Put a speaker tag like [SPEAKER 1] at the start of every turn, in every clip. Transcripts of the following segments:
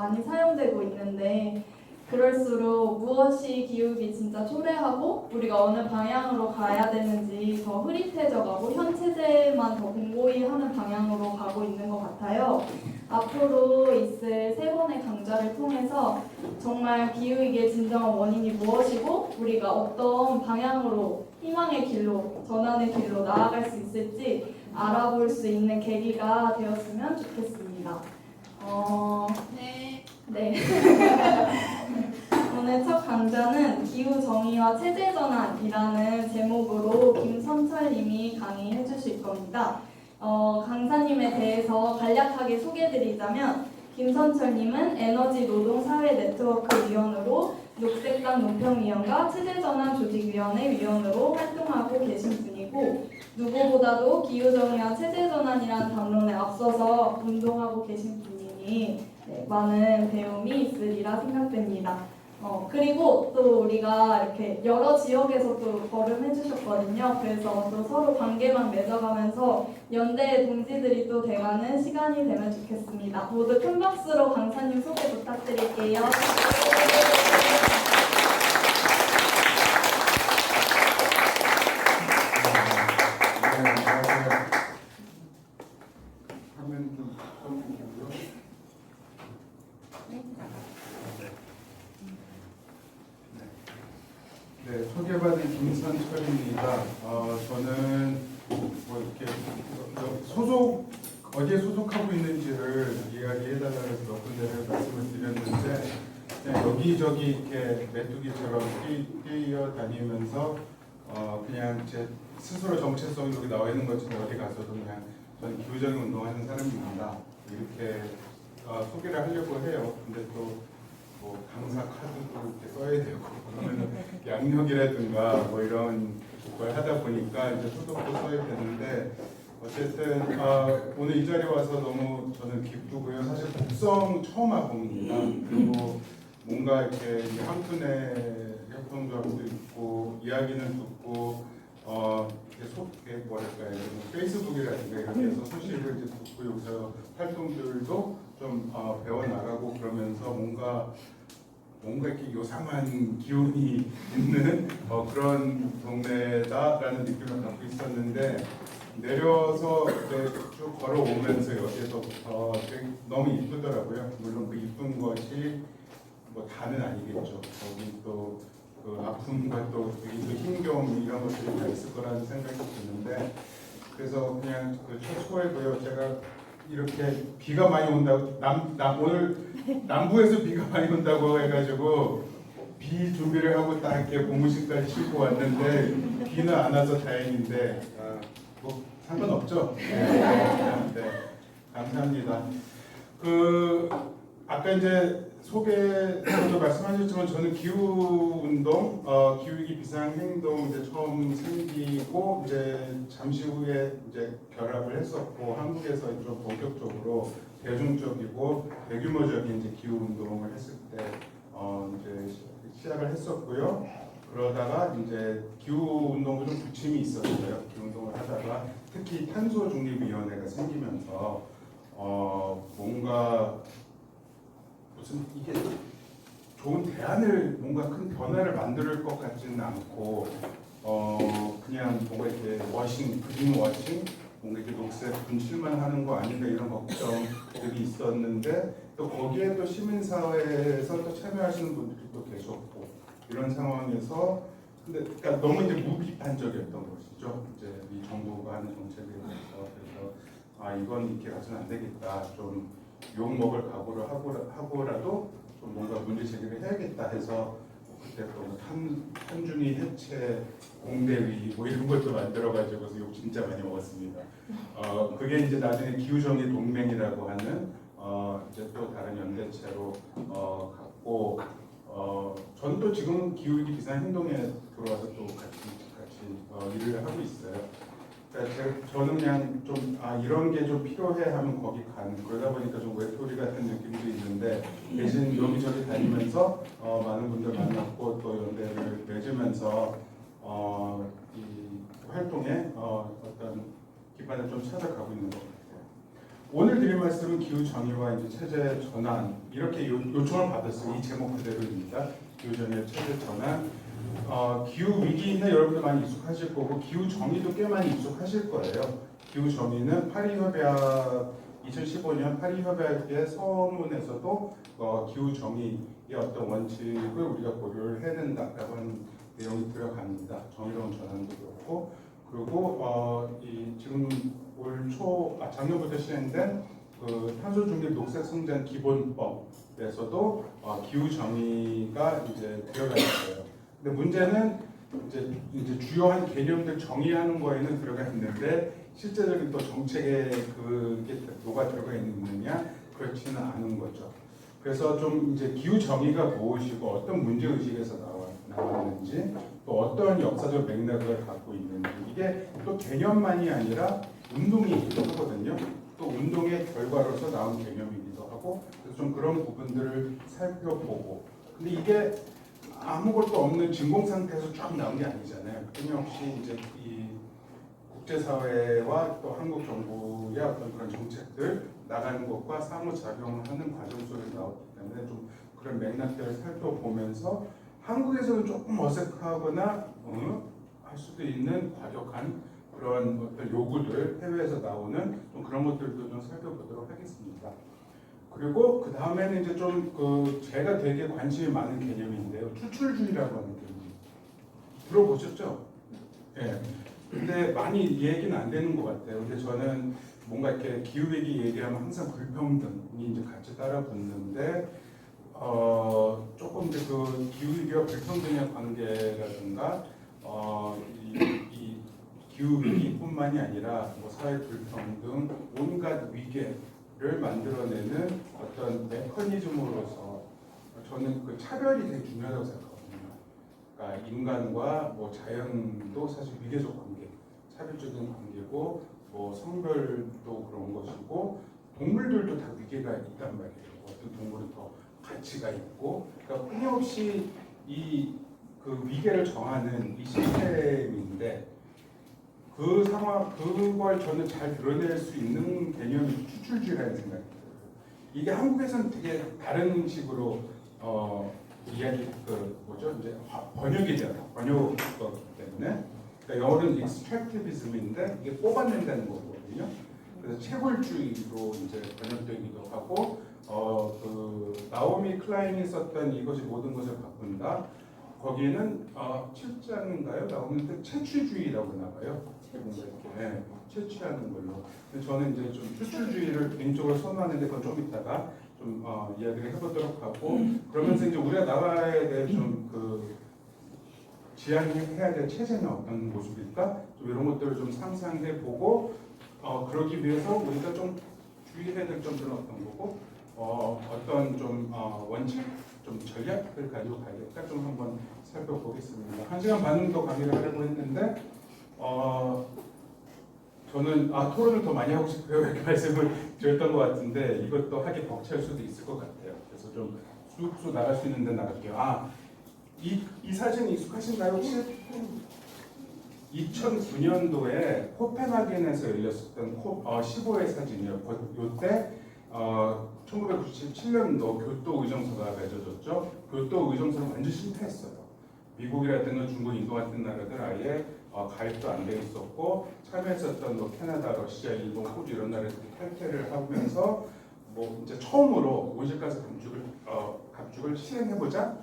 [SPEAKER 1] 많이 사용되고 있는데 그럴수록 무엇이 기후위기 진짜 초래하고 우리가 어느 방향으로 가야 되는지 더 흐릿해져가고 현 체제만 더 공고히 하는 방향으로 가고 있는 것 같아요. 앞으로 있을 세 번의 강좌를 통해서 정말 기후위기의 진정한 원인이 무엇이고 우리가 어떤 방향으로 희망의 길로, 전환의 길로 나아갈 수 있을지 알아볼 수 있는 계기가 되었으면 좋겠습니다. 네. 오늘 첫 강좌는 기후 정의와 체제 전환이라는 제목으로 김선철님이 강의해 주실 겁니다. 강사님에 대해서 간략하게 소개해드리자면 김선철님은 에너지 노동 사회 네트워크 위원으로 녹색당 논평위원과 체제전환 조직위원회 위원으로 활동하고 계신 분이고 누구보다도 기후정의와 체제전환이라는 담론에 앞서서 운동하고 계신 분이니 많은 배움이 있으리라 생각됩니다. 그리고 또 우리가 이렇게 여러 지역에서 또 걸음해 주셨거든요. 그래서 또 서로 관계만 맺어가면서 연대 동지들이 또 돼가는 시간이 되면 좋겠습니다. 모두 큰 박수로 강사님 소개 부탁드릴게요.
[SPEAKER 2] 네, 소개받은 김선철입니다. 저는 뭐 이렇게 어디에 소속하고 있는지를 이야기해달라고 해서 몇 군데를 말씀을 드렸는데 그냥 여기저기 이렇게 메뚜기처럼 뛰어다니면서 그냥 제 스스로 정체성이 여기 나와 있는 것처럼 어디 가서도 그냥 저는 기후적인 운동하는 사람입니다. 이렇게 소개를 하려고 해요. 근데 또 뭐 강사 카드도 이렇게 써야 되고 그러면 양력이라든가 뭐 이런 걸 하다 보니까 이제 소독도 써야 되는데 어쨌든 오늘 이 자리에 와서 너무 저는 기쁘고요. 사실 곡성 처음 와봅니다. 그리고 뭔가 이렇게 한 분의 협동조합도 있고 이야기는 듣고 이렇게 뭐랄까요, 페이스북이라든가 이렇게 해서 소식을 이제 듣고 여기서 활동들도 좀 배워나가고 그러면서 뭔가 이렇게 요상한 기운이 있는 그런 동네다라는 느낌을 갖고 있었는데 내려서 이제 쭉 걸어오면서 여기에서부터 너무 이쁘더라고요. 물론 그 이쁜 것이 뭐 다는 아니겠죠. 거기 또 그 아픔과 또 힘겨움 이런 것들이 다 있을 거라는 생각이 드는데 그래서 그냥 그 초초하고요. 제가 이렇게 비가 많이 온다고 오늘 남부에서 비가 많이 온다고 해가지고 비 준비를 하고 딱 이렇게 고무신까지 신고 왔는데 비는 안 와서 다행인데 뭐 상관없죠. 네, 감사합니다. 아까 이제 소개에서도 말씀하셨지만 저는 기후운동, 기후위기 비상행동 이제 처음 생기고 이제 잠시 후에 이제 결합을 했었고 한국에서 좀 본격적으로 대중적이고 대규모적인 이제 기후운동을 했을 때 이제 시작을 했었고요. 그러다가 이제 기후운동도 좀 부침이 있었어요. 기후운동을 하다가 특히 탄소중립위원회가 생기면서 뭔가 무슨 이게 좋은 대안을 뭔가 큰 변화를 만들 것 같지는 않고 그냥 뭔가 이렇게 그린 워싱 뭔가 이렇게 녹색 분칠만 하는 거 아닌가 이런 걱정들이 있었는데 또 거기에 또 시민사회에서 또 참여하시는 분들이 또 계셨고 이런 상황에서 근데 그러니까 너무 이제 무비판적이었던 것이죠. 이제 이 정부가 하는 정책에 대해서 그래서 이건 이렇게 가서는 안 되겠다. 좀 욕 먹을 각오를 하고라도 좀 뭔가 문제 제기를 해야겠다 해서 그때 또 탄준이 해체 공대위 뭐 이런 것도 만들어가지고서 욕 진짜 많이 먹었습니다. 그게 이제 나중에 기후정의 동맹이라고 하는 이제 또 다른 연대체로 갔고 저는 또 지금 기후위기 비상행동에 들어와서 또 같이 일을 하고 있어요. 그러니까 저는 그냥 좀 이런 게 좀 필요해 하면 거기 가는 그러다 보니까 좀 외톨이 같은 느낌도 있는데 대신 여기저기 다니면서 많은 분들 만났고 또 연대를 맺으면서 이 활동에 어떤 기반을 좀 찾아가고 있는 것 같아요. 오늘 드릴 말씀은 기후 정의와 이제 체제 전환 이렇게 요청을 받았어요. 이 제목 그대로입니다. 기후 정의와 체제 전환. 기후 위기는 여러분들 많이 익숙하실 거고 기후 정의도 꽤 많이 익숙하실 거예요. 기후 정의는 파리 협약 2015년 파리 협약의 서문에서도 기후 정의의 어떤 원칙을 우리가 고려를 해야 된다라고 하는 내용이 들어갑니다. 정의로운 전환도 그렇고 그리고 지금 작년부터 시행된 그 탄소 중립 녹색 성장 기본법에서도 기후 정의가 이제 들어가 있어요. 근데 문제는 이제 주요한 개념들 정의하는 거에는 들어가 있는데 실제적인 또 정책에 그게 녹아 들어가 있느냐 그렇지는 않은 거죠. 그래서 좀 이제 기후 정의가 무엇이고 어떤 문제 의식에서 나왔는지 또 어떤 역사적 맥락을 갖고 있는지 이게 또 개념만이 아니라 운동이기도 하거든요. 또 운동의 결과로서 나온 개념이기도 하고 그래서 좀 그런 부분들을 살펴보고 근데 이게 아무것도 없는 진공 상태에서 쫙 나온 게 아니잖아요. 끊임없이 이제 이 국제사회와 또 한국 정부의 어떤 그런 정책들 나가는 것과 상호작용하는 과정 속에 나왔기 때문에 좀 그런 맥락들을 살펴보면서 한국에서는 조금 어색하거나 할 수도 있는 과격한 그런 어떤 요구들 해외에서 나오는 좀 그런 것들도 좀 살펴보도록 하겠습니다. 그리고 그 다음에는 이제 좀 제가 되게 관심이 많은 개념인데요. 추출주의라고 하는 개념 들어보셨죠? 예. 근데 많이 얘기는 안 되는 것 같아요. 근데 저는 뭔가 이렇게 기후위기 얘기하면 항상 불평등이 이제 같이 따라 붙는데 조금 이제 그 기후위기와 불평등의 관계라든가 이 기후위기뿐만이 아니라 뭐 사회 불평등, 온갖 위계를 만들어내는 어떤 메커니즘으로서 저는 그 차별이 되게 중요하다고 생각하거든요. 그러니까 인간과 뭐 자연도 사실 위계적 관계, 차별적인 관계고 뭐 성별도 그런 것이고 동물들도 다 위계가 있단 말이에요. 어떤 동물은 더 가치가 있고, 그러니까 끊임없이 그 위계를 정하는 이 시스템인데 그 상황 그걸 저는 잘 드러낼 수 있는 개념이 추출주의라는 생각이 들어요. 이게 한국에서는 되게 다른 식으로 이야기 뭐죠 이제 번역이 돼요. 번역 거기 때문에 그러니까 영어로는 extractivism인데 이게 뽑아낸다는 거거든요. 그래서 채굴주의로 이제 번역되기도 하고 나오미 클라인이 썼던 이것이 모든 것을 바꾼다. 거기에는 7장인가요? 나오는데 채취주의라고 나와요. 네, 채취하는 걸로. 근데 저는 이제 좀 추출주의를 개인적으로 선호하는데 그건 좀 이따가 좀 이야기를 해보도록 하고 그러면서 이제 우리가 나라에 대해 좀 지향해야 될 체제는 어떤 모습일까? 좀 이런 것들을 좀 상상해보고 그러기 위해서 우리가 좀 주의해야 될 점들은 어떤 거고 어떤 좀 원칙, 좀 전략을 가지고 가야겠다 좀 한번 살펴보겠습니다. 1시간 반 정도 강의를 하려고 했는데 저는 토론을 더 많이 하고 싶어요 이렇게 말씀을 드렸던 것 같은데 이것도 하기 벅찰 수도 있을 것 같아요. 그래서 좀 쑥쑥 나갈 수 있는데 나갈게요. 이 사진 익숙하신가요 혹시? 2009년도에 코펜하겐에서 열렸었던 15회 사진이요. 이때 1997년도 교토 의정서가 맺어졌죠. 교토 의정서는 완전 실패했어요. 미국이라든가 중국, 인도 같은 나라들 아예 가입도 안 돼 있었고 참여했었던 뭐 캐나다, 러시아, 일본, 호주 이런 나라들이 탈퇴를 하면서 뭐 이제 처음으로 온실가스 감축을 시행해보자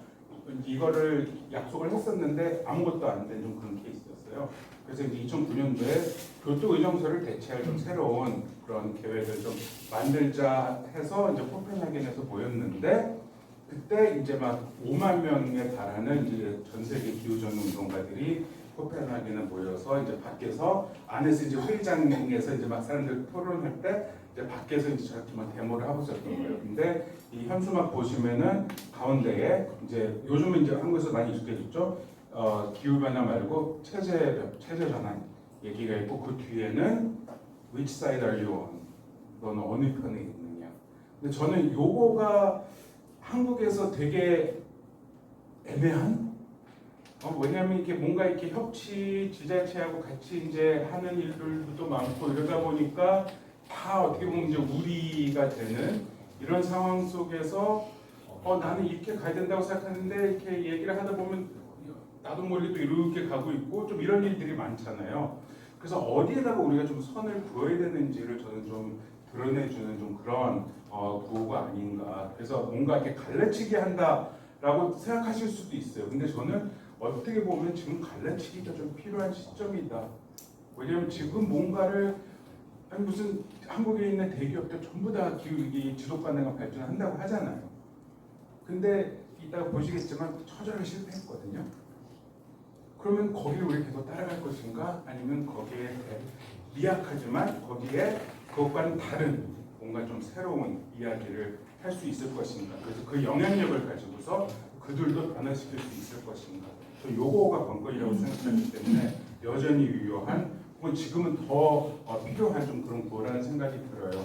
[SPEAKER 2] 이거를 약속을 했었는데 아무것도 안 된 좀 그런 케이스였어요. 그래서 이제 2009년도에 교토 의정서를 대체할 좀 새로운 그런 계획을 좀 만들자 해서 이제 코펜하겐에서 모였는데 그때 이제 막 5만 명에 달하는 이제 전 세계 기후전능 운동가들이 코펜하겐에 모여서 이제 밖에서 안에서 이제 회의장에서 이제 막 사람들 토론할 때 이제 밖에서 이제 저렇게 막 데모를 하고 있었던 거예요. 근데 이 현수막 보시면은 가운데에 이제 요즘은 이제 한국에서 많이 익숙해졌죠. 기후 변화 말고 체제 전환 얘기가 있고 그 뒤에는 which side are you on? 너는 어느 편에 있느냐? 근데 저는 요거가 한국에서 되게 애매한? 왜냐하면 이게 뭔가 이렇게 협치 지자체하고 같이 이제 하는 일들도 많고 이러다 보니까 다 어떻게 보면 이제 우리가 되는 이런 상황 속에서 나는 이렇게 가야 된다고 생각하는데 이렇게 얘기를 하다 보면 나도 모르게 또 이렇게 가고 있고 좀 이런 일들이 많잖아요. 그래서 어디에다가 우리가 좀 선을 그어야 되는지를 저는 좀 드러내주는 좀 그런 구호가 아닌가. 그래서 뭔가 이렇게 갈라치게 한다라고 생각하실 수도 있어요. 근데 저는 어떻게 보면 지금 갈라치기가 좀 필요한 시점이다. 왜냐하면 지금 뭔가를 아니 무슨 한국에 있는 대기업들 전부 다 기후위기 지속 가능한 발전한다고 하잖아요. 근데 이따가 보시겠지만 처절하게 실패했거든요. 그러면 거기를 우리 계속 따라갈 것인가? 아니면 거기에 미약하지만 거기에 그것과는 다른 뭔가 좀 새로운 이야기를 할 수 있을 것인가? 그래서 그 영향력을 가지고서 그들도 변화시킬 수 있을 것인가? 저 요거가 관건이라고 생각하기 때문에 여전히 유효한 혹은 지금은 더 필요한 좀 그런 거라는 생각이 들어요.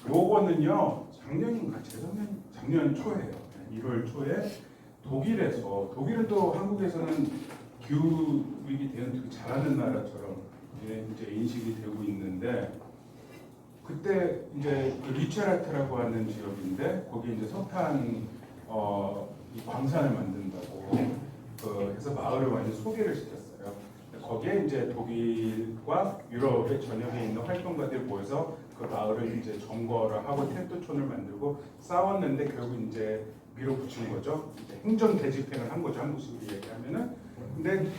[SPEAKER 2] 요거는요 작년인가 작년 초에요. 1월 초에 독일은 또 한국에서는 기후 위기 대응 되게 잘하는 나라처럼 이제 인식이 되고 있는데 그때 이제 그 리체라트라고 하는 지역인데 거기 이제 석탄 이 광산을 만든다고 해서 마을을 완전 소개를 시켰어요. 거기에 이제 독일과 유럽의 전역에 있는 활동가들이 모여서 그 마을을 이제 점거를 하고 텐트촌을 만들고 싸웠는데 결국 이제 밀어붙인 거죠. 이제 행정 대집행을 한 거죠. 한국식으로 얘기하면은. 근데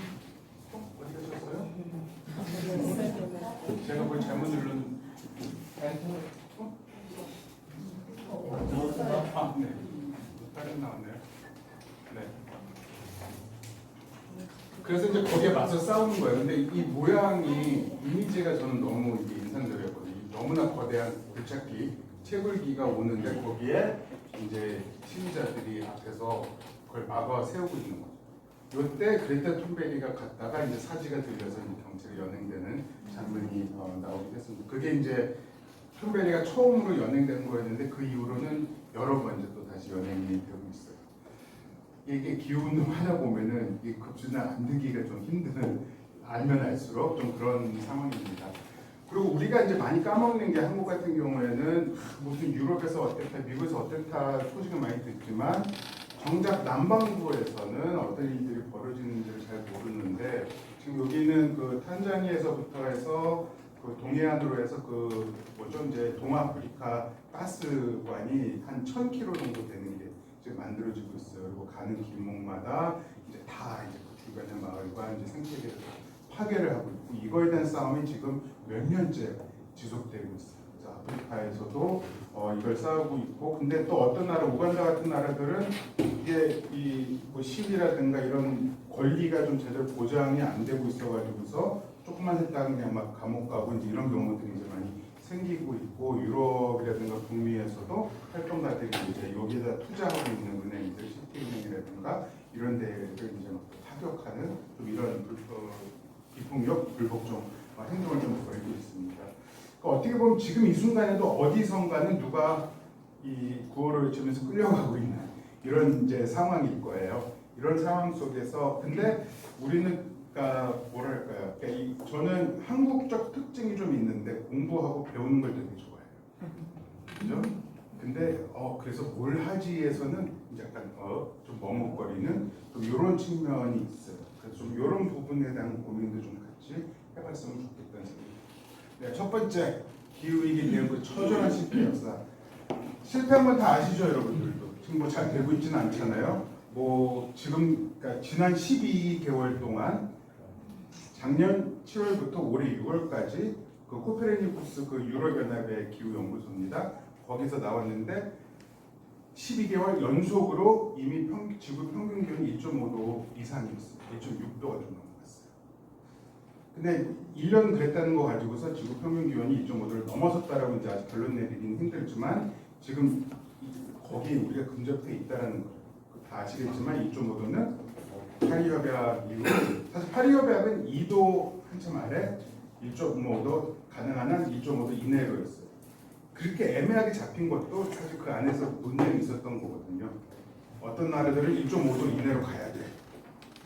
[SPEAKER 2] 어디 가셨어요? 제가 뭘 잘못 누른? 네. 다른 나왔네요. 네. 그래서 이제 거기에 맞서 싸우는 거예요. 근데 이 모양이 이미지가 저는 너무 이게 인상적이었거든요. 너무나 거대한 굴착기, 채굴기가 오는데 거기에 이제 시위자들이 앞에서 그걸 막아 세우고 있는 거죠. 이때 그레타 툰베리가 갔다가 이제 사지가 들려서 이제 경찰이 연행되는 장면이 나오게 됐습니다. 그게 이제 툰베리가 처음으로 연행된 거였는데 그 이후로는 여러 번 이제 또 다시 연행이 되고 있어요. 이게 기후운동 하다 보면은 이 급수나 안 되기가 좀 힘든 알면 알수록 좀 그런 상황입니다. 그리고 우리가 이제 많이 까먹는 게 한국 같은 경우에는 무슨 유럽에서 어땠다, 미국에서 어땠다 소식을 많이 듣지만 정작 남반구에서는 어떤 일들이 벌어지는지를 잘 모르는데 지금 여기는 그 탄자니에서부터 해서 그 동해안으로 해서 그 뭐죠 이제 동아프리카 가스관이 한 1,000km 정도 되는 게 지금 만들어지고 있어요. 그리고 가는 길목마다 이제 다 이제 그 주변의 마을과 이제 생태계를 파괴를 하고 있고 이거에 대한 싸움이 지금 몇 년째 지속되고 있어요. 그래서 아프리카에서도 이걸 싸우고 있고, 근데 또 어떤 나라, 우간다 같은 나라들은 이게 이뭐 시위라든가 이런 권리가 좀 제대로 보장이 안 되고 있어가지고서 조금만 했다가 그냥 막 감옥 가고 이제 이런 경우들이 이제 많이 생기고 있고, 유럽이라든가 북미에서도 활동가들이 이제 여기에다 투자하고 있는 은행들, 시티은행이라든가 이런 데를 이제 막 타격하는 좀 이런 비폭력, 불복종 행동을 좀 벌이고 있습니다. 그러니까 어떻게 보면 지금 이 순간에도 어디선가는 누가 이 구호를 외치면서 끌려가고 있는 이런 이제 상황일 거예요. 이런 상황 속에서 근데 우리는 그러니까 뭐랄까요? 그러니까 저는 한국적 특징이 좀 있는데 공부하고 배우는 걸 되게 좋아해요. 그죠? 근데 그래서 뭘 하지에서는 약간 좀 머뭇거리는 좀 이런 측면이 있어요. 그래서 좀 이런 부분에 대한 고민도 좀 같이 해봤으면 좋겠다는 생각이. 네, 첫 번째 기후위기 대응 그 처절한 실패 역사. 실패한 건 다 아시죠, 여러분들도. 지금 뭐 잘 되고 있지는 않잖아요. 뭐 지금 그러니까 지난 12개월 동안 작년 7월부터 올해 6월까지 그 코페르니쿠스 그 유럽연합의 기후연구소입니다. 거기서 나왔는데 12개월 연속으로 이미 지구 평균 기온이 1.5도 이상이었어요. 1.6도가 좀 넘어갔어요. 근데 1년 그랬다는 거 가지고서 지구 평균 기온이 2.5도를 넘어섰다라고 이제 아직 결론 내리기는 힘들지만 지금 거기에 우리가 근접해 있다라는 거 다 아시겠지만 2.5도는 파리협약 이후 사실 파리협약은 2도 한참 아래 1.5도 가능한 한 2.5도 이내로였어요. 그렇게 애매하게 잡힌 것도 사실 그 안에서 논쟁이 있었던 거거든요. 어떤 나라들은 1.5도 이내로 가야 돼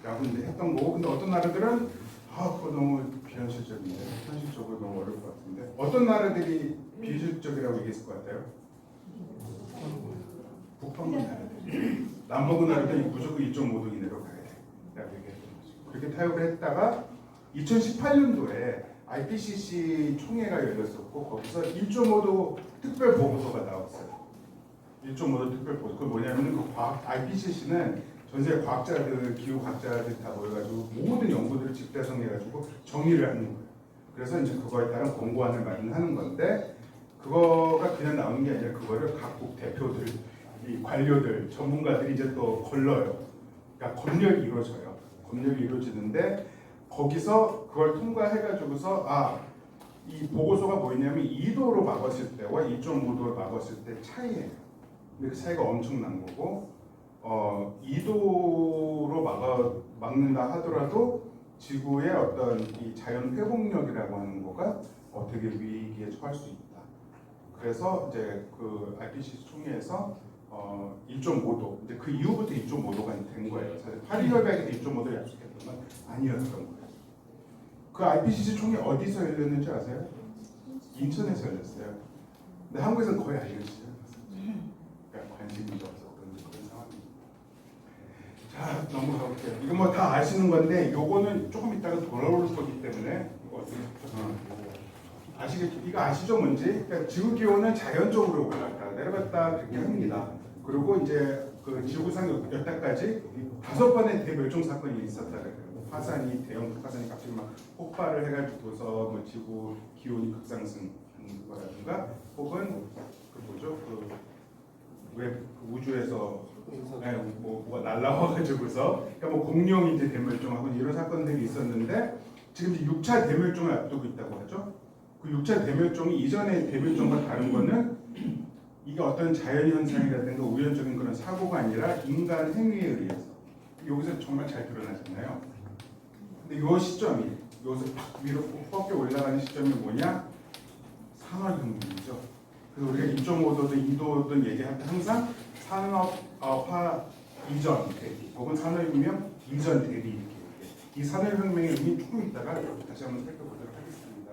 [SPEAKER 2] 라고 이제 했던 거고, 근데 어떤 나라들은 그거 너무 비현실적인데 현실적으로 너무 어려울 것 같은데, 어떤 나라들이 비주적이라고 얘기했을 것 같아요. 북한군 나라들. 남북은 나라들이 무조건 1.5도 이내로 가야 돼. 라고 얘기했던 거죠. 그렇게 타협을 했다가 2018년도에 IPCC 총회가 열렸었고 거기서 1.5도 특별 보고서가 나왔어요. 1.5도 특별 보고서. 그 뭐냐면 그 IPCC는 전 세계 과학자들, 기후 과학자들 다 모여가지고 모든 연구들을 집대성해가지고 정리를 하는 거예요. 그래서 이제 그거에 따른 권고안을 마련하는 건데 그거가 그냥 나오는 게 아니라 그거를 각국 대표들, 이 관료들, 전문가들이 이제 또 걸러요. 그러니까 검열이 이루어져요. 검열이 이루어지는데 거기서 그걸 통과해가지고서 이 보고서가 뭐냐면 2도로 막았을 때와 2.5도로 막았을 때 차이예요. 근데 그 차이가 엄청난 거고 2도로 막는다 하더라도 지구의 어떤 이 자연 회복력이라고 하는 거가 어떻게 위기에 처할 수 있다. 그래서 이제 그 IPCC 총회에서 1.5도 이제 그 이후부터 2.5도가 된 거예요. 사실 파리 협약에서 2.5도를 약속했던 건 아니었던 거예요. 그 IPCC 총회 어디서 열렸는지 아세요? 인천에서 열렸어요. 근데 한국에서는 거의 안 열렸어요. 그러니까 관심이 없었던 그런 상황입니다. 자, 넘어가 볼게요. 이거 뭐 다 아시는 건데 요거는 조금 이따가 돌아올 거기 때문에 이거 어떻게 아시겠죠? 이거 아시죠 뭔지? 그러니까 지구 기온은 자연적으로 올라갔다 내려갔다 그렇게 합니다. 그리고 이제 그 지구상 여태까지 5번의 대멸종 사건이 있었다 그래요. 화산이 대형 화산이 갑자기 막 폭발을 해가지고서 뭐 지구 기온이 급상승한 거라든가 혹은 그 뭐죠 왜 우주에서 뭐가 날라와가지고서 그러니까 뭐 공룡이 이제 대멸종하고 이런 사건들이 있었는데 지금 이제 6차 대멸종을 앞두고 있다고 하죠. 그 6차 대멸종이 이전의 대멸종과 다른 거는 이게 어떤 자연현상이라든가 우연적인 그런 사고가 아니라 인간 행위에 의해서 여기서 정말 잘 드러나잖아요. 근데 이 시점이 여기서 팍 위로 뻗게 올라가는 시점이 뭐냐? 산업혁명이죠. 그래서 우리가 2.5도든 2도든 얘기할 때 항상 산업화 이전 대비 혹은 산업혁명 이전 대비 이렇게 얘기해요. 이 산업혁명의 의미 조금 있다가 다시 한번 살펴보도록 하겠습니다.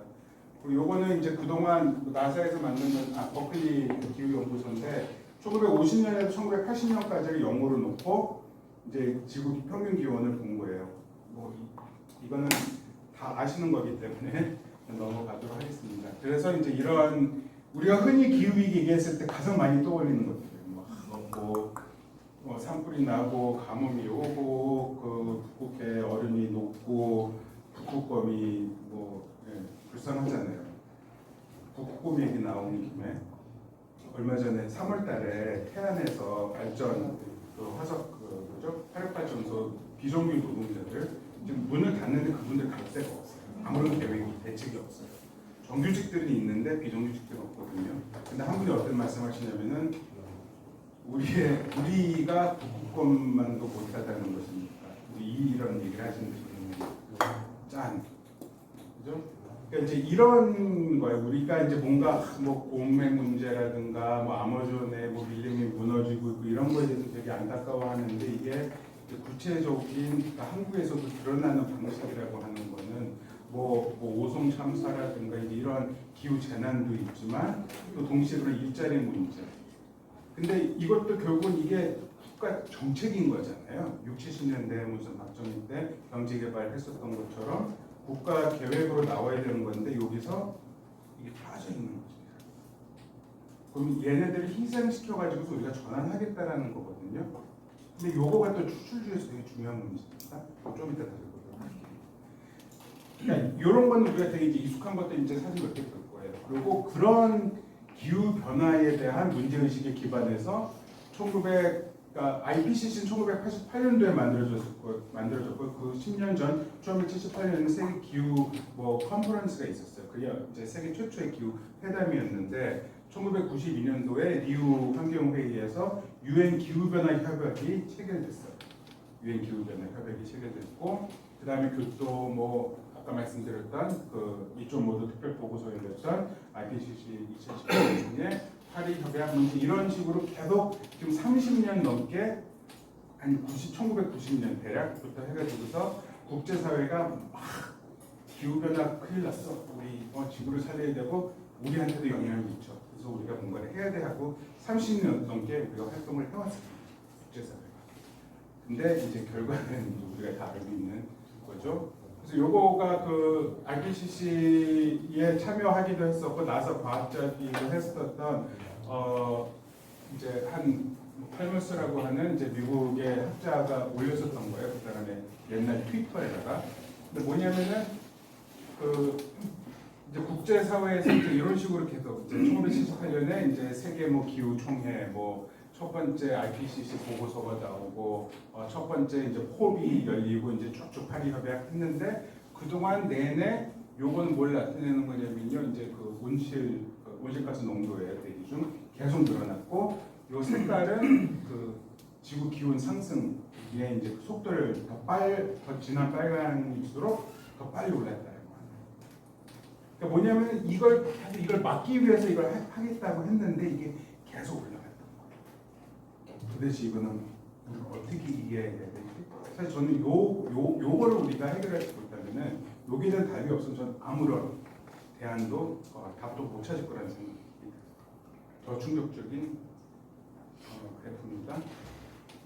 [SPEAKER 2] 그리고 요거는 이제 그동안 나사에서 만든 버클리 기후연구소인데 1950년에서 1980년까지를 영호로 놓고 이제 지구 평균 기온을 본 거예요. 뭐 이거는 다 아시는 거기 때문에 넘어가도록 하겠습니다. 그래서 이제 이런 우리가 흔히 기후 위기 얘기했을 때 가장 많이 떠올리는 것들, 뭐 산불이 나고 가뭄이 오고 그 북극해 얼음이 녹고 북극곰이 불쌍하잖아요. 북극곰 얘기 나오는 김에 얼마 전에 3월달에 태안에서 발전 화석 뭐죠 화력발전소 비정규 노동자들 지금 문을 닫는데 그분들 갈 데가 없어요. 아무런 계획이 대책이 없어요. 정규직들은 있는데 비정규직들은 없거든요. 근데 한 분이 어떤 말씀하시냐면은 우리가 북극곰만도 못하다는 것입니까? 이런 얘기를 하시는 분이 짠, 그죠? 그러니까 이제 이런 거예요. 우리가 이제 뭔가 뭐 공매 문제라든가 뭐 아마존의 뭐 밀림이 무너지고 있고 이런 거에 대해서 되게 안타까워하는데 이게 구체적인 그러니까 한국에서도 드러나는 방식이라고 하는 거는 뭐 오송 참사라든가 이런 기후 재난도 있지만 또 동시에 그런 일자리 문제. 근데 이것도 결국은 이게 국가 정책인 거잖아요. 60, 70년대 무슨 박정희 때 경제 개발했었던 것처럼 국가 계획으로 나와야 되는 건데 여기서 이게 빠져 있는 거죠. 그럼 얘네들을 희생시켜가지고 우리가 전환하겠다라는 거거든요. 근데 요거가 또 추출주에서 되게 중요한 문제입니다. 좀 이따 다시 보도록 할게요. 그러니까 이런 거는 우리가 되게 이제 익숙한 것도 이제 사실 몇 개 볼 거예요. 그리고 그런 기후 변화에 대한 문제 의식에 기반해서 그러니까 IPCC는 1988년도에 만들어졌고 그 10년 전 1978년에 세계 기후 컨퍼런스가 있었어요. 그게 이제 세계 최초의 기후 회담이었는데 1992년도에 리우 환경회의에서 유엔 기후 변화 협약이 체결됐어요. 유엔 기후 변화 협약이 체결됐고 그다음에 교토 아까 말씀드렸던 그 2.5도 특별 보고서에 열렸던 IPCC 2018년 중에 파리 협약 이런 식으로 계속 지금 30년 넘게 1990년 대략부터 해가지고서 국제사회가 막 기후변화 큰일 났어. 우리 지구를 살려야 되고 우리한테도 영향을 미쳐. 그래서 우리가 뭔가를 해야 돼 하고 30년 넘게 우리가 활동을 해왔습니다. 국제사회가. 근데 이제 결과는 우리가 다 알고 있는 거죠. 그래서 요거가 그 IPCC에 참여하기도 했었고 나사 과학자기도 했었던 이제 한 팔머스라고 하는 이제 미국의 학자가 올렸었던 거예요. 그 사람의 옛날 트위터에다가. 근데 뭐냐면은 그 이제 국제사회에서 이제 이런 식으로 계속 이제 1978년에 이제 세계 뭐 기후 총회 뭐 첫 번째 IPCC 보고서가 나오고 첫 번째 이제 폴이 열리고 이제 쭉쭉 파리 협약 했는데 그동안 내내 요건 뭘 나타내는 거냐면요. 이제 그 온실가스 농도의 대기 중 계속 늘어났고 요 색깔은 그 지구 기온 상승의 이제 그 속도를 더 진한 빨강일수록 더 빨리 올랐다는 거예요. 그러니까 뭐냐면 이걸 막기 위해서 이걸 하겠다고 했는데 이게 계속 올라갔던 거예요. 도대체 이거는 어떻게 이겨야 되지? 사실 저는 요거를 우리가 해결할 수 있다면은 여기에 대한 답이 없으면 저는 아무런 대안도 답도 못 찾을 거라는 생각이 듭니다. 더 충격적인 그래프입니다.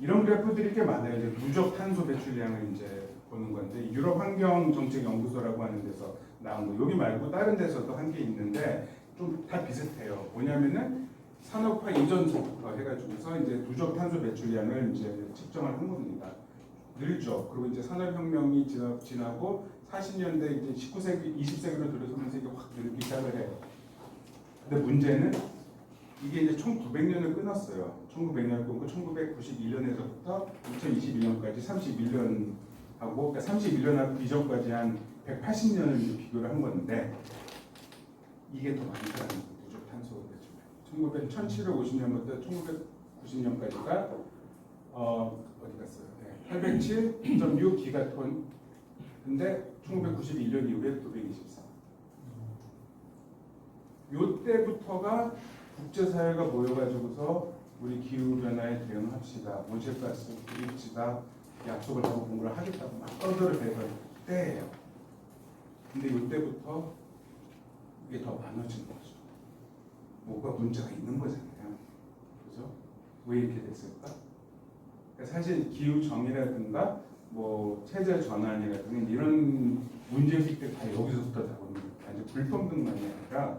[SPEAKER 2] 이런 그래프들이 꽤 많아요. 이제 누적 탄소 배출량을 이제 보는 건데 유럽 환경 정책 연구소라고 하는 데서 나온 거. 여기 말고 다른 데서도 한 게 있는데 좀 다 비슷해요. 뭐냐면은 산업화 이전부터 해가지고서 이제 누적 탄소 배출량을 이제 측정을 한 겁니다. 늘죠. 그리고 이제 산업혁명이 지나고 40년대 이제 19세기, 20세기로 들어서면서 이게 확 늘기 시작을 해요. 근데 문제는 이게 이제 1900년을 끊었어요. 1900년을 끊고 1991년에서부터 2021년까지 31년하고 그러니까 31년하고 이전까지 한 180년을 이제 비교를 한 건데 이게 더 많다는 거죠. 누적 탄소 배출량. 1750년부터 1990년까지가 어디 갔어요? 807.6 기가톤. 근데 1991년 이후에 924. 요때부터가 국제사회가 모여가지고서 우리 기후변화에 대응합시다. 온실가스 줄입시다. 약속을 하고 공부를 하겠다고 막 떠들을 대던 때예요. 근데 요때부터 이게 더 많아진 거죠. 뭐가 문제가 있는 거잖아요. 그죠? 왜 이렇게 됐을까? 사실 기후 정의라든가 뭐 체제 전환이라든가 이런 문제의식들 다 여기서부터 나오는 거예요. 이제 불평등만이 아니라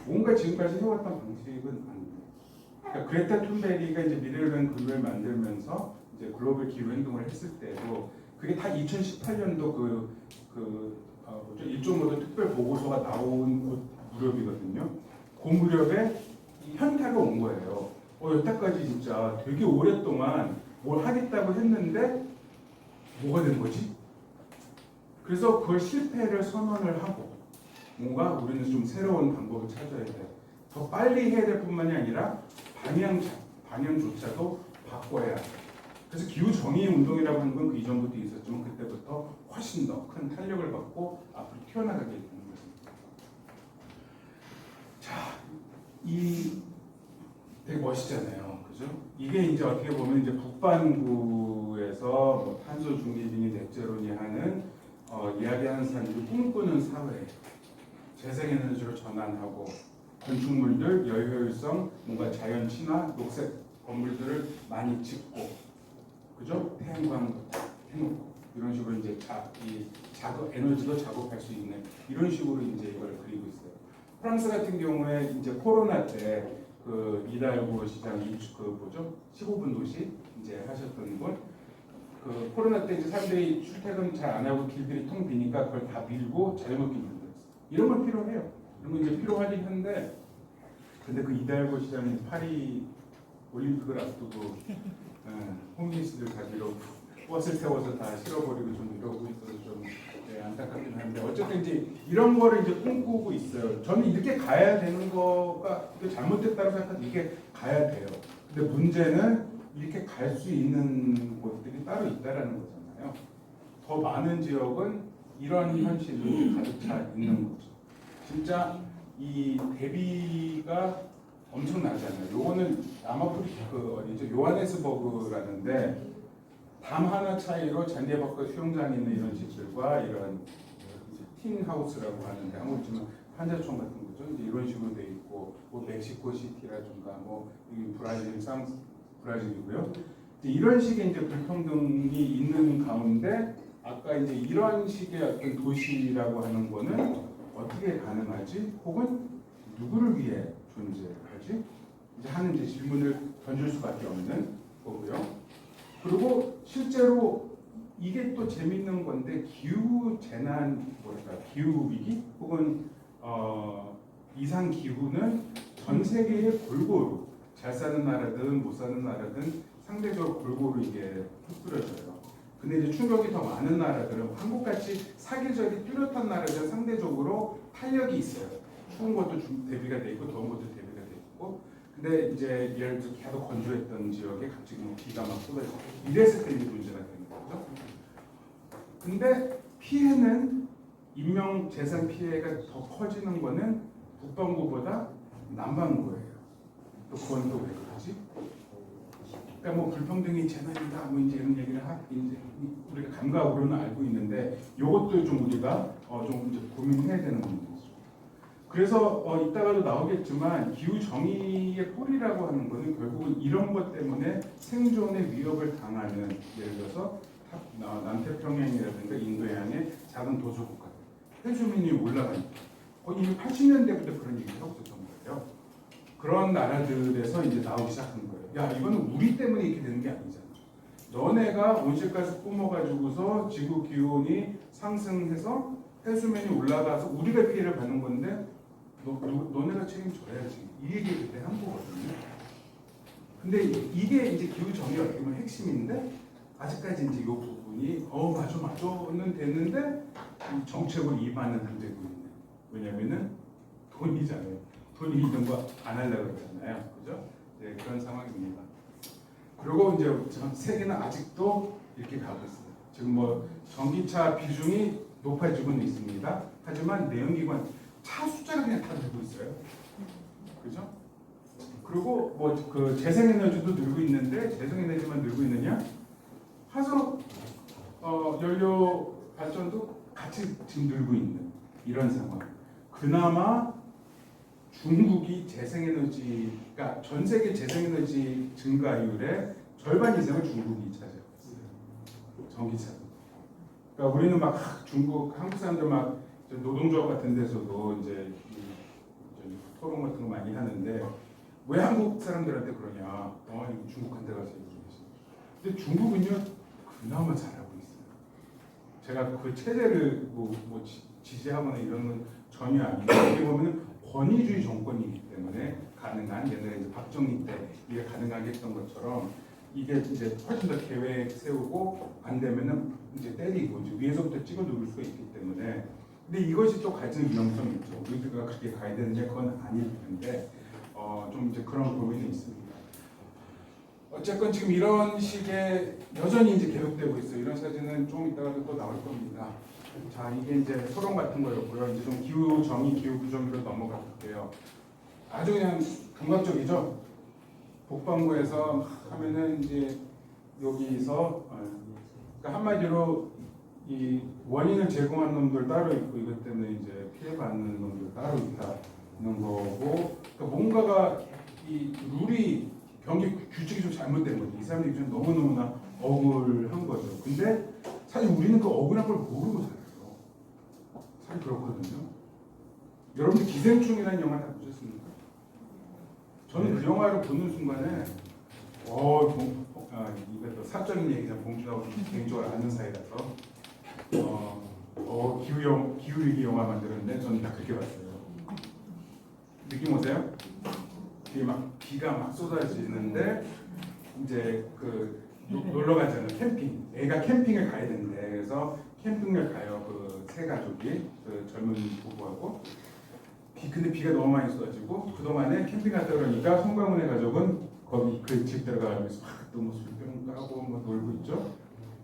[SPEAKER 2] 뭔가 지금까지 해왔던 방식은 안 돼요. 그러니까 그레타 툰베리가 이제 미래를 위한 글을 만들면서 이제 글로벌 기후 행동을 했을 때도 그게 다 2018년도 1.5도 특별 보고서가 나온 무렵이거든요. 그 무렵에 이 현타가 온 거예요. 여태까지 진짜 되게 오랫동안 뭘 하겠다고 했는데 뭐가 된 거지? 그래서 그걸 실패를 선언을 하고 뭔가 우리는 좀 새로운 방법을 찾아야 돼. 더 빨리 해야 될 뿐만이 아니라 방향조차도 바꿔야 돼. 그래서 기후 정의 운동이라고 하는 건 그 이전부터 있었지만 그때부터 훨씬 더 큰 탄력을 받고 앞으로 튀어나가게 되는 것입니다. 자, 이 되게 멋있잖아요, 그죠? 이게 이제 어떻게 보면 이제 북반구에서 뭐 탄소 중립이니 넷제로니 하는 이야기하는 사람들이 꿈꾸는 사회, 재생에너지로 전환하고 건축물들 여유효율성, 뭔가 자연 친화, 녹색 건물들을 많이 짓고, 그죠? 태양광 해놓고 이런 식으로 이제 에너지도 작업할 수 있는 이런 식으로 이제 이걸 그리고 있어요. 프랑스 같은 경우에 이제 코로나 때 그 이달고 시장 그 뭐죠? 15분 도시 이제 하셨던 분. 그 코로나 때 이제 사람들이 출퇴근 잘 안 하고 길들이 텅 비니까 그걸 다 밀고 자전거 끼는 거였어요. 이런 건 필요해요. 이런 건 이제 필요하긴 한데, 근데 그 이달고 시장이 파리 올림픽을 앞두고 호미니스트들 가지고 버스를 태워서 다 실어버리고 좀 이러고 있어서 좀 안타깝긴 한데 어쨌든 이제 이런 거를 이제 꿈꾸고 있어요. 저는 이렇게 가야 되는 거가 잘못됐다고 생각하는데 이렇게 가야 돼요. 근데 문제는 이렇게 갈 수 있는 곳들이 따로 있다라는 거잖아요. 더 많은 지역은 이런 현실이 가득 차 있는 거죠. 진짜 이 대비가 엄청나잖아요. 요거는 아마프리 어디죠? 요하네스버그라는데 담 하나 차이로 잔디밭과 수영장이 있는 이런 집들과 이런 틴하우스라고 하는데 한국 지금 판자촌 같은 거죠. 이제 이런 식으로 돼 있고, 뭐 멕시코 시티라든가, 뭐 이 브라질이고요. 이제 이런 식의 이제 불평등이 있는 가운데 아까 이제 이런 식의 어떤 도시라고 하는 거는 어떻게 가능하지? 혹은 누구를 위해 존재하지? 이제 하는 이제 질문을 던질 수밖에 없는 거고요. 그리고 실제로 이게 또 재밌는 건데 기후 재난 뭐랄까 기후 위기 혹은 이상 기후는 전 세계에 골고루 잘 사는 나라든 못 사는 나라든 상대적으로 골고루 이게 흩뿌려져요. 근데 이제 충격이 더 많은 나라들은 한국같이 사계절이 뚜렷한 나라들은 상대적으로 탄력이 있어요. 추운 것도 대비가 돼 있고 더운 것도 대비가 돼 있고. 근데 이제 예를 들어 계속 건조했던 지역에 갑자기 뭐 비가 막 쏟아지고 이랬을 때 이제 문제가 되는 거죠. 근데 피해는 인명 재산 피해가 더 커지는 거는 북반구보다 남반구예요. 또 그건 또 왜 그러지? 그러니까 뭐 불평등이 재난이다 뭐 이제 이런 얘기를 이제 우리가 감각으로는 알고 있는데 이것도 좀 우리가 좀 이제 고민해야 되는 문제죠. 그래서 이따가도 나오겠지만 기후 정의의 뿌리라고 하는 것은 결국은 이런 것 때문에 생존의 위협을 당하는 예를 들어서 남태평양이라든가 인도양의 작은 도서국가 해수면이 올라가니까 이미 80년대부터 그런 얘기를 하고 있었던 거예요. 그런 나라들에서 이제 나오기 시작한 거예요. 야 이거는 우리 때문에 이렇게 되는 게 아니잖아. 너네가 온실가스 뿜어가지고서 지구 기온이 상승해서 해수면이 올라가서 우리가 피해를 받는 건데 너네가 책임져야지. 이 얘기 그때 한 거거든요. 근데 이게 이제 기후 정의 어떻게 보면 핵심인데 아직까지 이제 이 부분이 맞아는 됐는데 정책으로 입안은 안 되고 있는. 왜냐면은 돈이잖아요. 돈이 있는 거 안 하려고 그러잖아요. 그죠? 네, 그런 상황입니다. 그리고 이제 전 세계는 아직도 이렇게 가고 있어요. 지금 뭐 전기차 비중이 높아지고는 있습니다. 하지만 내연기관 차 숫자가 그냥 다 늘고 있어요. 그죠? 그리고 뭐 그 재생에너지도 늘고 있는데 재생에너지만 늘고 있느냐? 화석 연료 발전도 같이 지금 늘고 있는 이런 상황. 그나마 중국이 재생에너지가 전 세계 재생에너지 증가율의 절반 이상을 중국이 차지하고 있어요. 전기차. 그러니까 우리는 막 한국 사람들 막 노동조합 같은 데서도 이제 토론 같은 거 많이 하는데 왜 한국 사람들한테 그러냐? 중국한테 가서 얘기하시. 근데 중국은요 그나마 잘하고 있어요. 제가 그 체제를 뭐 지지하거나 이런 건 전혀 아니고 어떻게 보면 권위주의 정권이기 때문에 가능한 옛날에 이제 박정희 때 이게 가능하게 했던 것처럼 이게 이제 훨씬 더 계획 세우고 안 되면은 이제 때리고 이제 위에서부터 찍어 누를 수가 있기 때문에 근데 이것이 또 갈등 위험성이 있죠. 우리가 그렇게 가야 되느냐 그건 아닐 텐데 좀 이제 그런 고민이 있습니다. 어쨌건 지금 이런 식의 여전히 이제 계속되고 있어요. 이런 사진은 좀 이따가도 또 나올 겁니다. 자, 이게 이제 토론 같은 거였고요. 이제 좀 기후 정의, 기후 부정으로 넘어가 볼게요. 아주 그냥 감각적이죠. 북반구에서 하면은 이제 여기서 그러니까 한마디로 이 원인을 제공한 놈들 따로 있고 이것 때문에 이제 피해받는 놈들 따로 있다는 거고 그러니까 뭔가가 이 룰이 경기 규칙이 좀 잘못된 거죠. 이 사람들이 좀 너무너무나 억울한 거죠. 근데 사실 우리는 그 억울한 걸 모르고 살아요. 사실 그렇거든요. 여러분들 기생충이라는 영화 다 보셨습니까? 저는 그 영화를 보는 순간에 이거 또 사적인 얘기잖아. 봉준하고 개인적으로 아는 사이라서 기후 위기 영화 만들었는데 저는 다 그렇게 봤어요. 느낌 오세요? 비가 막 쏟아지는데 이제 그 놀러 가잖아요. 캠핑. 애가 캠핑을 가야 되는데 그래서 캠핑을 가요. 그 세 가족이 그 젊은 부부하고 근데 비가 너무 많이 쏟아지고 그동안에 캠핑 갔다 그러니까 송강훈의 가족은 거기 그 집 들어가면서 또 술병 까고 뭐 놀고 있죠.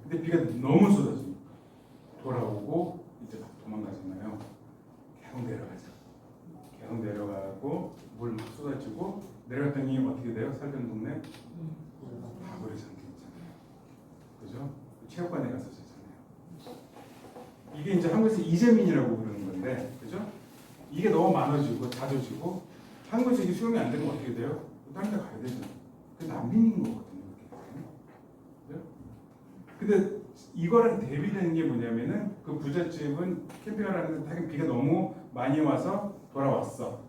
[SPEAKER 2] 근데 비가 너무 쏟아지고 돌아오고 이제 막 도망가잖아요. 계속 내려가고 물 막 쏟아지고 내려갔더니 어떻게 돼요? 살던 동네 바보를 잠겨 있잖아요. 그죠? 체육관에 가서 자잖아요. 이게 이제 한국에서 이재민이라고 부르는 건데, 그죠? 이게 너무 많아지고 잦아지고 한국에서 이게 수용이 안 되면 어떻게 돼요? 다른 데 가야 되잖아요. 그 난민인 거거든요. 그죠? 근데 이거랑 대비되는 게 뭐냐면은 그 부잣집은 캠핑을 하는데 당연히 비가 너무 많이 와서 돌아왔어.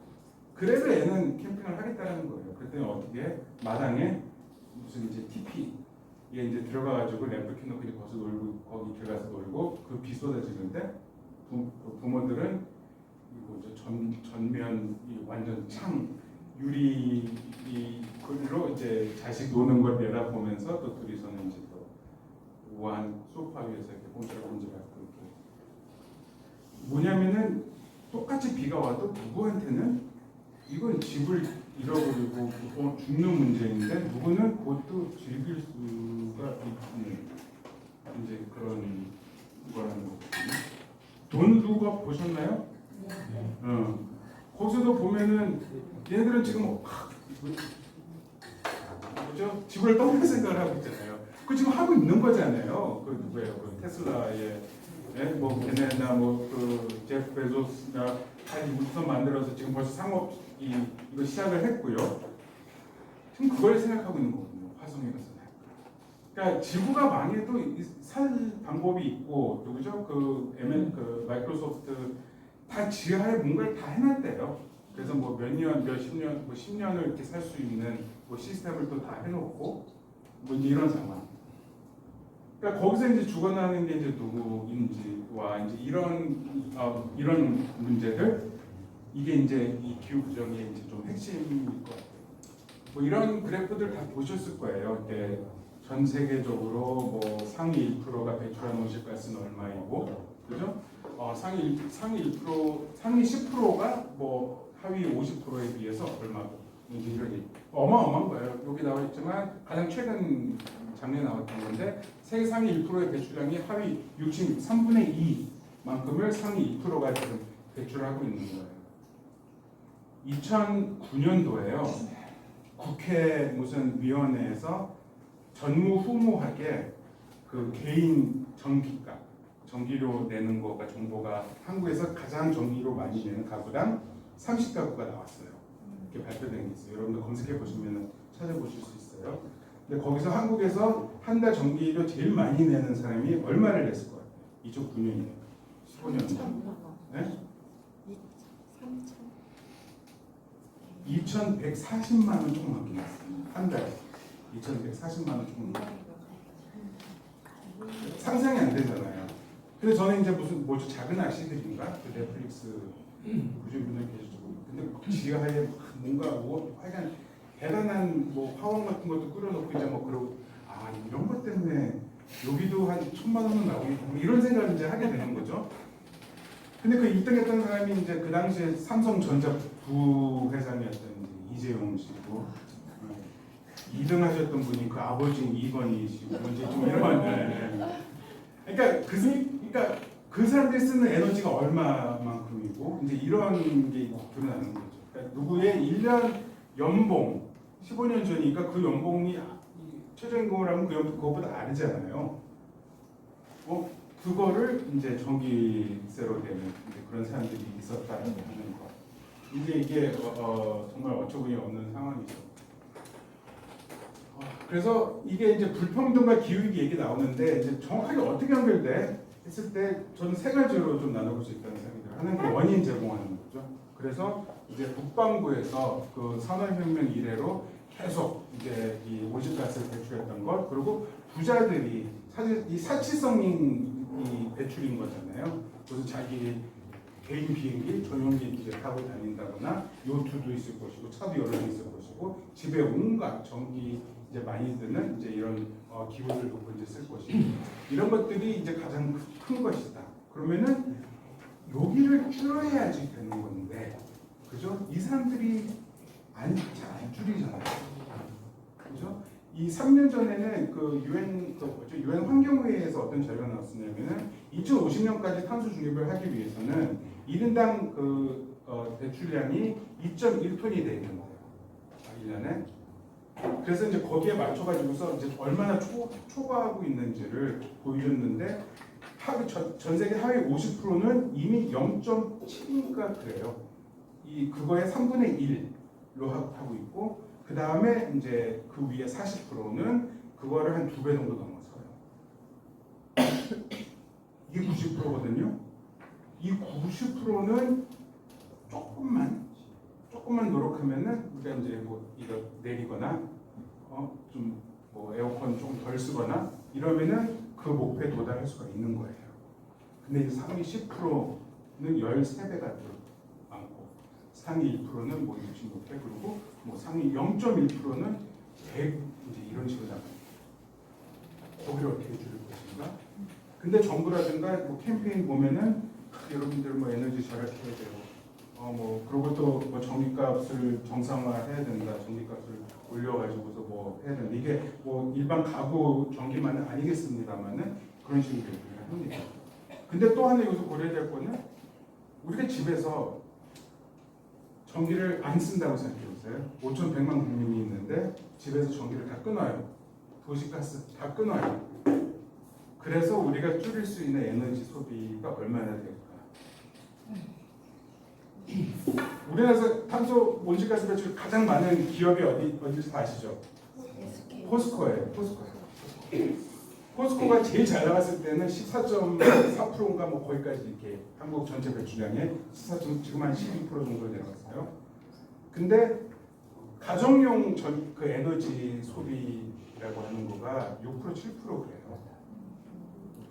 [SPEAKER 2] 그래서 얘는 캠핑을 하겠다는 거예요. 그랬더니 어떻게 마당에 무슨 이제 TP 얘 이제 들어가가지고 램프 켜놓고 이제 거기서 놀고 거기 들어가서 놀고 그 비 쏟아지는데 부모들은 이거 전면 이 완전 창 유리 이걸로 이제 자식 노는 걸 내다보면서 또 둘이서는 이제 또 우아한 소파 위에서 이렇게 꼼지락꼼지락 뭐냐면은 똑같이 비가 와도 누구한테는 이건 집을 잃어버리고 죽는 문제인데 누구는 그것도 즐길 수가 있는 이제 그런 거라는 거거든요. 돈 두고 보셨나요? 거기서도 보면은 얘네들은 지금 뭐죠? 집을 떠날 생각을 하고 있잖아요. 그 지금 하고 있는 거잖아요. 그 누구예요? 그 테슬라의 뭐 걔네나 뭐 그 제프 베조스나 다 우선 만들어서 지금 벌써 상업 이거 시작을 했고요. 지금 그걸 생각하고 있는 거거든요. 화성에 가서. 그러니까 지구가 망해도 살 방법이 있고 누구죠? 그 마이크로소프트 다 지하에 뭔가를 다 해놨대요. 그래서 뭐 몇 년, 몇십 년, 뭐 10년을 이렇게 살 수 있는 뭐 시스템을 또 다 해놓고 뭐 이제 이런 상황. 그러니까 거기서 이제 죽어나는 게 이제 누구인지와 이제 이런 문제들 이게 이제 이 기후 부정의 이제 좀 핵심일 것 같아요. 뭐 이런 그래프들 다 보셨을 거예요. 이렇게 전 세계적으로 뭐 상위 1%가 배출한 온실가스는 얼마이고, 그죠? 상위 10%가 뭐 하위 50%에 비해서 얼마고 이제 이런 어마어마한 거예요. 여기 나와 있지만 가장 최근 작년에 나왔던 건데 세계 상위 1%의 배출량이 하위 63분의 2만큼을 상위 2%가 지금 배출하고 있는 거예요. 2009년도에요. 국회 무슨 위원회에서 전무후무하게 그 개인 전기료 내는 거가 정보가 한국에서 가장 전기료 많이 내는 가구당 30가구가 나왔어요. 이렇게 발표된 게 있어요. 여러분들 검색해 보시면 찾아보실 수 있어요. 근데 거기서 한국에서 한 달 전기료 제일 많이 내는 사람이 얼마를 냈을 것 같아요? 2009년이에요. 15년 전. 네? 2,140만 원 조금 넘게 냈어요. 한 달에. 2,140만 원 조금 넘게. 상상이 안 되잖아요. 근데 저는 이제 무슨 뭐죠 작은 아씨들인가 그 넷플릭스 보신 분들 계시죠. 근데 지하에 뭔가 뭐 하여간 대단한 뭐 화원 같은 것도 끌어놓고 이제 뭐 그러고 이런 것 때문에 여기도 한 1,000만 원은 나오겠다 뭐 이런 생각을 이제 하게 되는 거죠. 근데 그 1등했던 사람이 이제 그 당시에 삼성전자 부회장이었던 이재용 씨고 2등 하셨던 분이 그 아버지인 이건희시고 이제 좀 이런 그러니까 그 사람들이 쓰는 에너지가 얼마만큼이고 이제 이런 게 드러나는 거죠. 그러니까 누구의 1년 연봉 15년 전이니까 그 연봉이 최저임금을 하면 그 연봉 그것보다 다르잖아요. 그거를 이제 전기세로 되는 그런 사람들이 있었다라고 하는 거. 이제 이게 정말 어처구니 없는 상황이죠. 그래서 이게 이제 불평등과 기후위기 얘기 나오는데 이제 정확하게 어떻게 연결돼 했을 때 저는 세 가지로 좀 나눠볼 수 있다는 생각이 들어요. 하나는 그 원인 제공하는 거죠. 그래서 이제 국방부에서 그 산업혁명 이래로 계속 이제 이 온실가스를 배출했던 것 그리고 부자들이 사실 이 사치성이 배출인 거잖아요. 그래서 자기 개인 비행기, 전용기 이제 타고 다닌다거나 요트도 있을 것이고 차도 여러 개 있을 것이고 집에 온갖 전기 이제 많이 드는 이제 이런 기구들 놓고 이제 쓸 것이고 이런 것들이 이제 가장 큰 것이다. 그러면은 여기를 줄여야지 되는 건데, 그죠? 이 사람들이 잘 안 줄이잖아요. 그죠? 이 3년 전에는 그 유엔 환경회의에서 어떤 자료가 나왔었냐면은 2050년까지 탄소 중립을 하기 위해서는 1인당 그 배출량이 2.1톤이 돼야 되는 거예요. 1년에. 그래서 이제 거기에 맞춰가지고서 이제 얼마나 초과하고 있는지를 보여줬는데 전 세계 하위 50%는 이미 0.7인가 그래요. 이 그거의 3분의 1로 하고 있고 그 다음에 이제 그 위에 40%는 그거를 한 2배 정도 넘어서요. 이게 90%거든요. 이 90%는 조금만 노력하면은 우리가 이제 뭐 이거 내리거나 좀 뭐 에어컨 좀 덜 쓰거나 이러면은 그 목표에 도달할 수가 있는 거예요. 근데 이제 상위 10%는 13배가 많고 상위 1%는 뭐 66배 그리고 뭐 상위 0.1%는 100 이제 이런 식으로 나가요. 거기를 어떻게 줄일 것인가? 근데 정부라든가 뭐 캠페인 보면은 여러분들 뭐 에너지 절약해야 되고 뭐 그리고 또 뭐 전기값을 정상화해야 된다. 전기값을 올려가지고서 뭐 해야 된다. 이게 뭐 일반 가구 전기만은 아니겠습니다만은 그런 식으로 얘기를 합니다. 근데 또 하나 여기서 고려해야 될 거는 우리가 집에서 전기를 안 쓴다고 생각해 보세요. 5,100만 국민이 있는데 집에서 전기를 다 끊어요. 도시가스 다 끊어요. 그래서 우리가 줄일 수 있는 에너지 소비가 얼마나 될까? 우리나라에서 탄소 온실가스 배출 가장 많은 기업이 어디인지 다 아시죠? 포스코예요. 포스코가 제일 잘 나갔을 때는 14.4%인가 뭐 거기까지 이렇게 한국 전체 배출량의 14. 지금 한 12% 정도 내려갔어요. 근데 가정용 그 에너지 소비라고 하는 거가 6% 7% 그래요.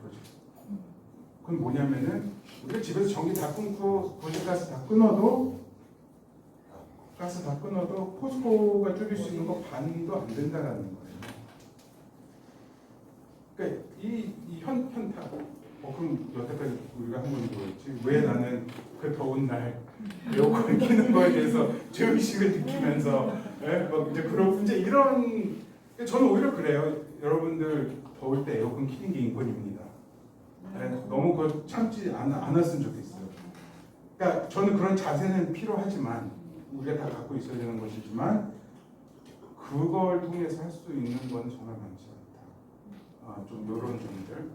[SPEAKER 2] 6%. 그건 뭐냐면은 우리가 집에서 전기 다 끊고 도시가스 다 끊어도 포스코가 줄일 수 있는 거 반도 안 된다라는 거예요. 그러니까 이 현타. 그럼 여태까지 우리가 한 번도 뭐였지? 왜 나는 그 더운 날 에어컨 켜는 거에 대해서 죄의식을 느끼면서 막 이제 그런 이제 이런 저는 오히려 그래요. 여러분들 더울 때 에어컨 켜는 게 인권입니다. 너무 그 참지 않았으면 좋겠어요. 그러니까 저는 그런 자세는 필요하지만 우리가 다 갖고 있어야 되는 것이지만 그걸 통해서 할 수 있는 건 정말 많지 않다. 좀 이런 점들.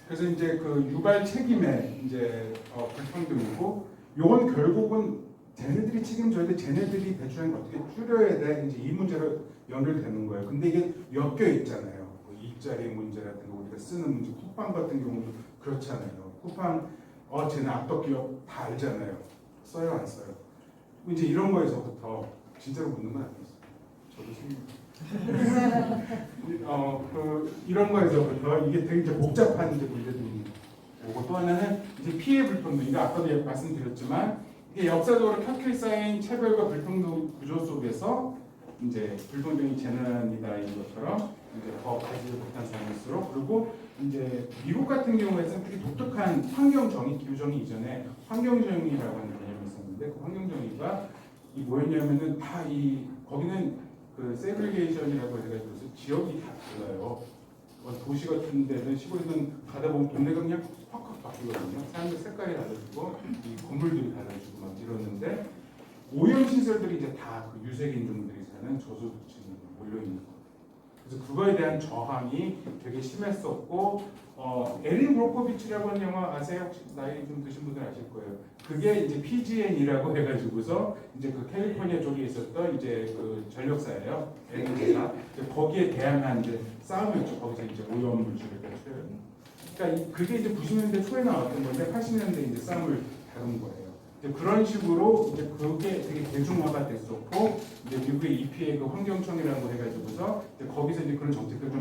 [SPEAKER 2] 그래서 이제 그 유발 책임의 이제 불평등이고, 요건 결국은 쟤네들이 책임져야 돼. 쟤네들이 배출량을 어떻게 줄여야 돼. 이제 이 문제로 연결되는 거예요. 근데 이게 엮여 있잖아요. 뭐 일자리 문제라든가 우리가 쓰는 문제, 쿠팡 같은 경우도 그렇잖아요. 쿠팡 쟤는 악덕 기업 다 알잖아요. 써요 안 써요? 이제 이런 거에서부터 진짜로 묻는 건 아니었어요. 저도 이런 거에서부터 이게 되게 이제 복잡한 이제 문제들이 오고, 또 하나는 이제 피해 불평등. 이거 아까도 말씀드렸지만 이게 역사적으로 켜켜이 쌓인 차별과 불평등 구조 속에서 이제 불평등이 재난이다인 것처럼 이제 더 가지를 못한 사람일수록, 그리고 이제 미국 같은 경우에는 되게 독특한 환경 정의, 기후 정의 이전에 환경 정의라고 하는 개념이 있었는데, 그 환경 정의가 이 뭐였냐면은 거기는 그 세그리게이션이라고 해가지고 지역이 다 달라요. 도시 같은 데는 시골이든 가다 보면 동네가 그냥 확확 바뀌거든요. 사람들 색깔이 달라지고 이 건물들이 달라지고 막 이러는데, 오염 시설들이 이제 다 그 유색 인종들이 사는 저소득층이 몰려 있는 거예요. 그래서 그거에 대한 저항이 되게 심했었고, 에린 브로코비치라고 하는 영화 아세요? 혹시 나이 좀 드신 분들 아실 거예요. 그게 이제 PG&E라고 해가지고서 이제 그 캘리포니아 쪽에 있었던 이제 그 전력사예요. 에너지사. 거기에 대항한 이제 싸움이었죠. 거기서 이제 오염 물질을 배출해요. 그러니까 그게 이제 90년대 초에 나왔던 건데 80년대 이제 싸움을 다룬 거예요. 이제 그런 식으로 이제 그게 되게 대중화가 됐었고, 이제 미국의 EPA 그 환경청이라고 해가지고서 이제 거기서 이제 그런 정책들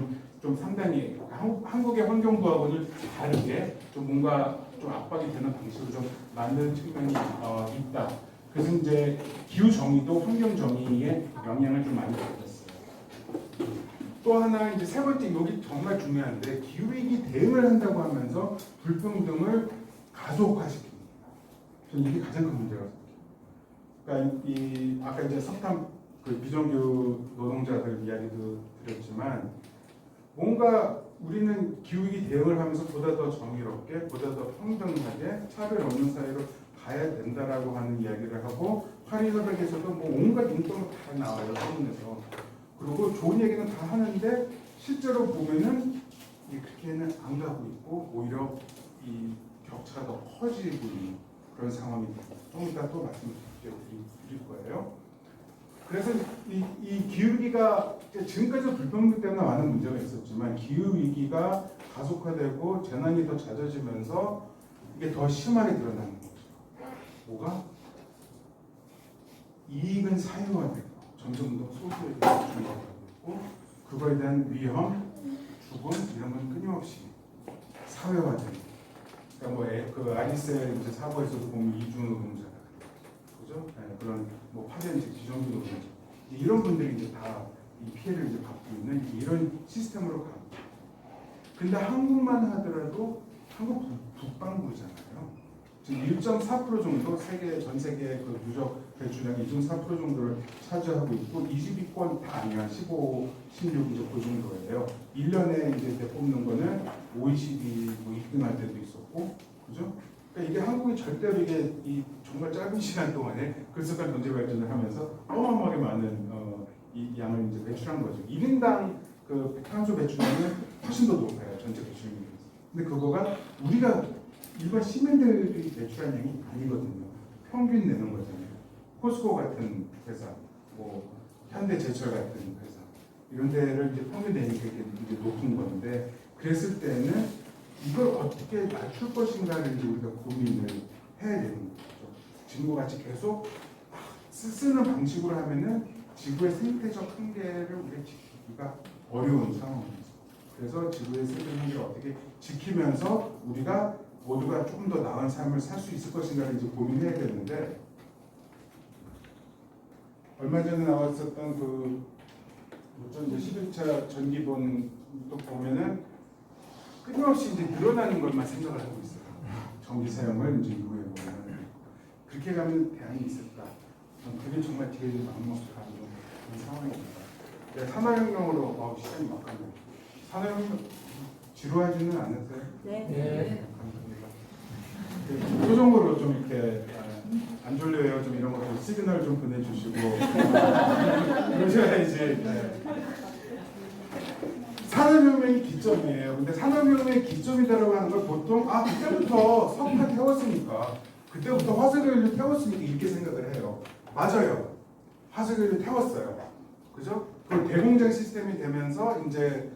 [SPEAKER 2] 좀 상당히 한국의 환경부하고는 다르게 좀 뭔가 좀 압박이 되는 방식으로 좀 만드는 측면이 있다. 그래서 이제 기후 정의도 환경 정의에 영향을 좀 많이 받았어요. 또 하나 이제 세 번째, 여기 정말 중요한데, 기후 위기 대응을 한다고 하면서 불평등을 가속화시킵니다. 저는 이게 가장 큰 문제라고 생각해요. 그러니까 이 아까 이제 석탄 그 비정규 노동자들 이야기도 드렸지만, 뭔가 우리는 기후위기 대응을 하면서 보다 더 정의롭게, 보다 더 평등하게 차별 없는 사회로 가야 된다라고 하는 이야기를 하고, 파리협약에서도 뭐 온갖 용돈을 다 나와요, 서문에서. 그리고 좋은 얘기는 다 하는데 실제로 보면은 그렇게는 안 가고 있고, 오히려 이 격차가 더 커지고 있는 그런 상황입니다. 좀 이따 또 말씀드릴게요. 드릴 거예요. 그래서 이 기후위기가 지금까지 불평등 때문에 많은 문제가 있었지만 기후위기가 가속화되고 재난이 더 잦아지면서 이게 더 심하게 드러나는 거죠. 뭐가? 이익은 사유화되고 점점 더 소수에게 집중하고 있고 그거에 대한 위험, 죽음 이런 건 끊임없이 사회화되는. 그러니까 그 아리셀 이제 사고에서도 보면 이주 노동자, 그죠? 네, 그런 파견직, 비정규 노동자 이런 분들이 이제 다 이 피해를 이제 받고 있는 이런 시스템으로 갑니다. 근데 한국만 하더라도 한국 북반구잖아요. 지금 1.4% 정도 전 세계 그 누적 배출량의 2.4% 정도를 차지하고 있고 20위권 다 아니야. 15, 16 이제 그 정도예요. 1년에 이제 내뽑는 거는 OECD 뭐 2등할 때도 있었고, 그죠? 그러니까 이게 한국이 절대로 이게 이 정말 짧은 시간 동안에 글쓰간 경제 발전을 하면서 어마어마하게 많은 이 양을 이제 배출한 거죠. 1인당 그 탄소 배출량은 훨씬 더 높아요. 전체 배출량에 비해서. 근데 그거가 우리가 일반 시민들이 배출한 양이 아니거든요. 평균 내는 거잖아요. 포스코 같은 회사, 뭐 현대제철 같은 회사 이런 데를 이제 평균 내니까 이게 높은 건데 그랬을 때는 이걸 어떻게 맞출 것인가를 이제 우리가 고민을 해야 되는 거죠. 지금과 같이 계속 쓰는 방식으로 하면은 지구의 생태적 한계를 우리가 지키기가 어려운 상황입니다. 그래서 지구의 생태적 한계를 어떻게 지키면서 우리가 모두가 조금 더 나은 삶을 살 수 있을 것인가를 이제 고민해야 되는데 얼마 전에 나왔었던 그 이제 11차 전기본도 보면은 끊임없이 이제 늘어나는 것만 생각을 하고 있어요. 전기 사용을 이제 이후에 보면 그렇게 가면 대안이 있을까? 그게 정말 제일 막막한 그런 상황입니다. 산업혁명으로 시간이 막 가네요. 산업혁명 지루하지는 않으세요?
[SPEAKER 3] 네.
[SPEAKER 2] 감사합니다. 표정으로 좀 이렇게 안 졸려요 좀 이런 것들 시그널 좀 보내주시고 그러셔야지. 산업혁명이 기점이에요. 근데 산업혁명의 기점이다라고 하는 걸 보통 그때부터 석탄 태웠으니까 그때부터 화석연료 태웠으니까 이렇게 생각을 해요. 맞아요. 화석연료 태웠어요. 그죠? 그 대공장 시스템이 되면서 이제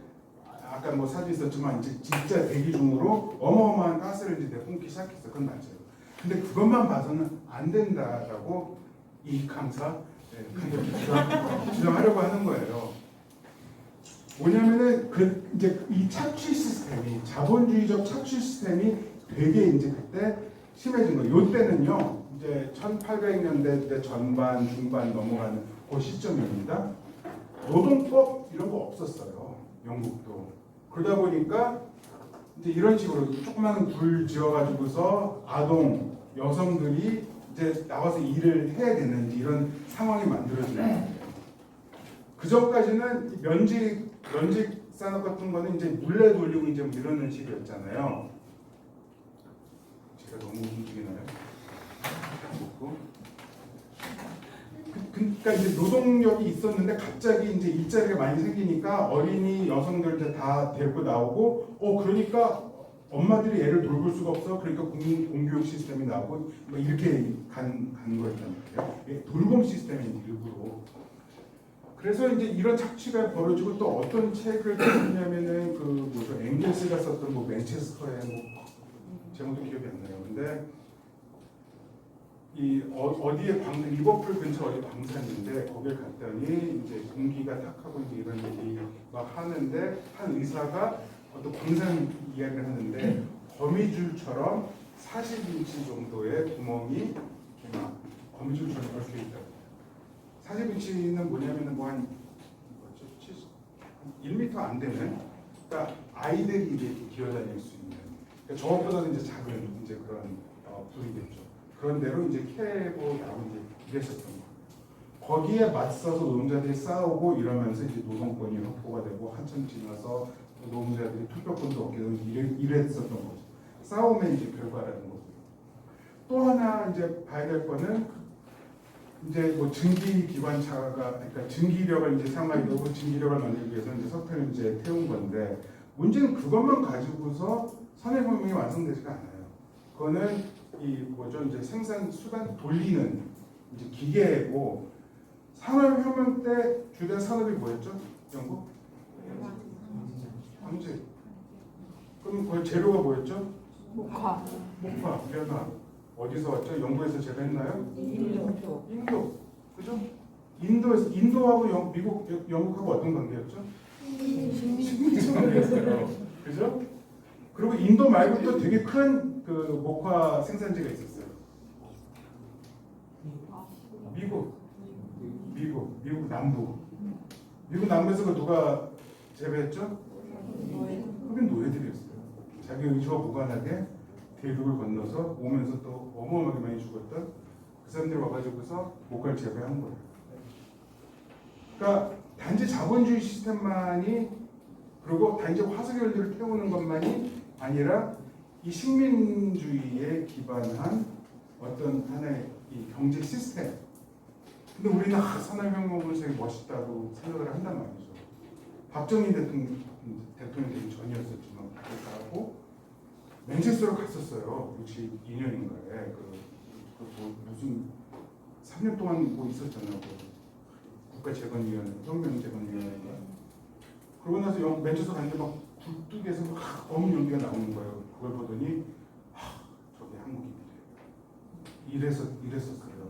[SPEAKER 2] 아까 뭐 사진 있었지만 이제 진짜 대기 중으로 어마어마한 가스를 이제 내뿜기 시작했어요. 그건 맞아요. 근데 그것만 봐서는 안 된다라고 이익항사 주장하려고 하는 거예요. 뭐냐면은 이제 이 착취 시스템이 자본주의적 착취 시스템이 되게 이제 그때 심해진 거예요. 요때는요 이제 1800년대 전반 중반 넘어가는 그 시점입니다. 노동법 이런 거 없었어요. 영국도. 그러다 보니까 이제 이런 식으로 조그마한 굴 지어가지고서 아동 여성들이 이제 나와서 일을 해야 되는 이런 상황이 만들어지는 거예요. 그 전까지는 면직 산업 같은 거는 이제 물레 돌리고 이제 이러는 식이었잖아요. 제가 너무 움직이나요? 그러니까 이제 노동력이 있었는데 갑자기 이제 일자리가 많이 생기니까 어린이 여성들 이제 다 데리고 나오고 그러니까 엄마들이 애를 돌볼 수가 없어. 그러니까 공교육 시스템이 나오고 뭐 이렇게 간 거였단 말이에요. 돌봄 시스템이 일부러. 그래서 이제 이런 착취가 벌어지고 또 어떤 책을 썼냐면은 그 뭐죠 앵겔스가 썼던 뭐 맨체스터의 뭐 제목도 기억이 안 나요. 근데 이 어디에 리버풀 근처 어디 광산인데 거길 갔더니 이제 공기가 탁하고 이제 이런 얘기 막 하는데 한 의사가 어떤 광산 이야기를 하는데 거미줄처럼 40인치 정도의 구멍이 막 거미줄처럼 얽혀 있다. 40인치는 뭐냐면은 뭐 한 1m 안 되는 그러니까 아이들이 이제 기어다닐 수 있는 그러니까 저것보다는 이제 작은 이제 그런 불이겠죠. 그런 대로 이제 캐고 나고 이제 이랬었던 거예요. 거기에 맞서서 노동자들이 싸우고 이러면서 이제 노동권이 확보가 되고 한참 지나서 노동자들이 투표권도 얻게 되고 이랬었던 거죠. 싸움의 이제 결과라는 거고요. 또 하나 이제 봐야 될 거는 이제 뭐 증기 기관차가 그러니까 증기력을 이제 사용하기 되고 증기력을 만들기 위해서 이제 석탄을 이제 태운 건데 문제는 그것만 가지고서 산업혁명이 완성되지가 않아요. 그거는 이 뭐죠 이제 생산 수단 돌리는 이제 기계고 산업혁명 때 주된 산업이 뭐였죠? 영국? 황제. 그럼 그 재료가 뭐였죠?
[SPEAKER 3] 목화.
[SPEAKER 2] 목화, 연화. 어디서 왔죠? 영국에서 재배했나요? 인도. 그죠? 인도하고 영국하고 어떤 관계였죠? 식민지 관계였어요. 그죠? 그리고 인도 말고 또 되게 큰 그 목화 생산지가 있었어요. 미국 남부. 미국 남부에서 그 누가 재배했죠? 흑인 노예들이었어요. 자기 의지와 무관하게 대륙을 건너서 오면서 또 어마어마하게 많이 죽었던 그 사람들이 와가지고서 목화를 재배한 거예요. 그러니까 단지 자본주의 시스템만이 그리고 단지 화석연료를 태우는 것만이 아니라 이 식민주의에 기반한 어떤 하나의 이 경제 시스템. 근데 우리는 산업혁명을 되게 멋있다고 생각을 한단 말이죠. 박정희 대통령 되기 전이었었지만 그렇게 하고 맨체스터로 갔었어요. 62년인가에 뭐 무슨 3년 동안 뭐 있었잖아요. 국가재건위원회, 혁명재건위원회가. 그러고 나서 맨체스터 갔는데 막 굴뚝에서 막 검은 연기가 나오는 거예요. 그걸 보더니 저게 한국입니다. 이랬었어요.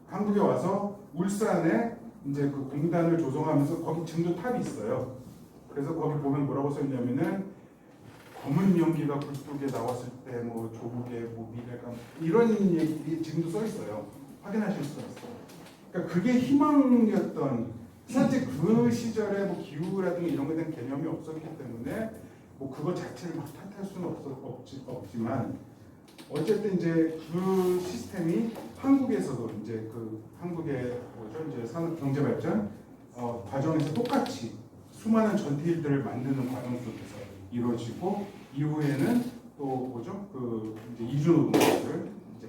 [SPEAKER 2] 한국에 와서 울산에 이제 그 공단을 조성하면서 거기 증조탑이 있어요. 그래서 거기 보면 뭐라고 써있냐면은 검은 연기가 굴뚝에 나왔을 때 뭐 조국의 뭐 미래가 이런 얘기 지금도 써있어요. 확인하실 수 있어요. 그러니까 그게 희망이었던 사실 그 시절에 뭐 기후라든가 이런 거에 대한 개념이 없었기 때문에 뭐 그거 자체를 막 탓할 수는 없지만 어쨌든 이제 그 시스템이 한국에서도 이제 그 한국의 뭐죠 이제 산업 경제 발전 과정에서 똑같이 수많은 전태일들을 만드는 과정 속에서 이루어지고 이후에는 또 뭐죠 그 이제 이주노동자들 이제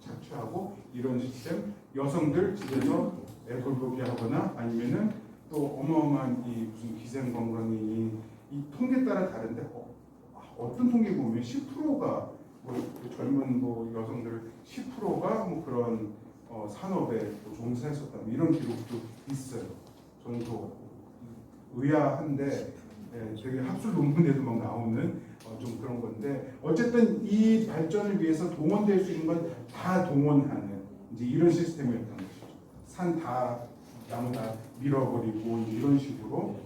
[SPEAKER 2] 착취하고 이런 시스템 여성들 집에서 애 돌보기 하거나 아니면은 또 어마어마한 이 무슨 기생건강이 이 통계에 따라 다른데 어떤 통계 보면 10%가 뭐 젊은 뭐 여성들 10%가 뭐 그런 산업에 종사했었다 이런 기록도 있어요. 저는 또 의아한데 되게 학술 논문에도 막 나오는 좀 그런 건데 어쨌든 이 발전을 위해서 동원될 수 있는 건 다 동원하는 이제 이런 시스템이었던 것이죠. 산 다 나무 다 밀어버리고 이런 식으로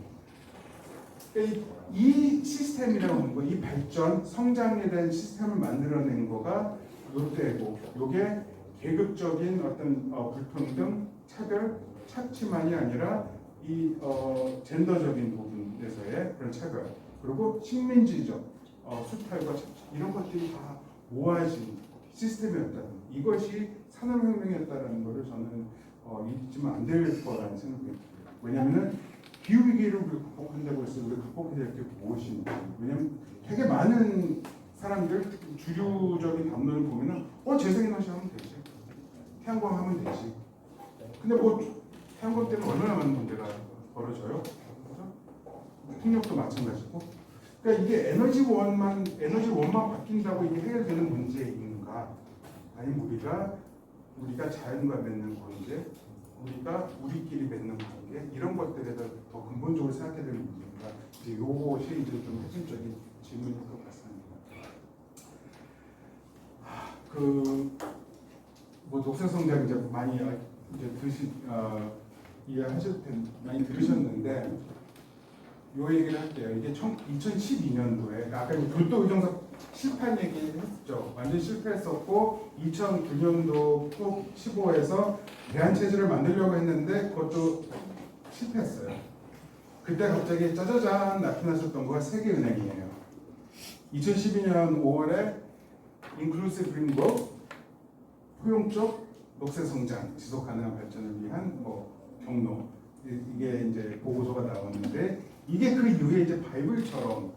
[SPEAKER 2] 이 시스템이라고 하는 거, 이 발전, 성장에 대한 시스템을 만들어낸 거가 요때고, 요게 계급적인 어떤 불평등, 차별, 착취만이 아니라 이 젠더적인 부분에서의 그런 차별, 그리고 식민지적 수탈과 착취 이런 것들이 다 모아진 시스템이었다는 이것이 산업혁명이었다는 것을 저는 잊으면 안 될 거라는 생각이 들어요. 왜냐하면 기후 위기를 우리가 극복한다고 해서 우리가 극복해야 될 게 무엇인지. 왜냐하면 되게 많은 사람들 주류적인 담론을 보면은 재생에너지 하면 되지, 태양광 하면 되지. 근데 뭐 태양광 때문에 얼마나 많은 문제가 벌어져요. 그렇죠? 풍력도 마찬가지고. 그러니까 이게 에너지원만 바뀐다고 이게 해결되는 문제인가? 아니면 우리가 자연과 맺는 관계, 우리가 우리끼리 맺는 관계 이런 것들에 대해서 더 근본적으로 생각해야 되는 문제인가? 이제 이것이 이제 좀 핵심적인 질문일 것 같습니다. 뭐 녹색성장 이제 많이 이제 이해하실 텐데 많이 들으셨는데 요 얘기를 할게요. 이게 2012년도에 아까 불도 의정석 실패한 얘기 했죠. 완전 실패했었고 2009년도 꼭 15에서 대안체제를 만들려고 했는데 그것도 실패했어요. 그때 갑자기 짜자잔 나타나셨던 거가 세계은행이에요. 2012년 5월에 인클루시브 그린북 포용적 녹색 성장, 지속 가능한 발전을 위한 경로 이게 이제 보고서가 나왔는데 이게 그 이후에 이제 바이블처럼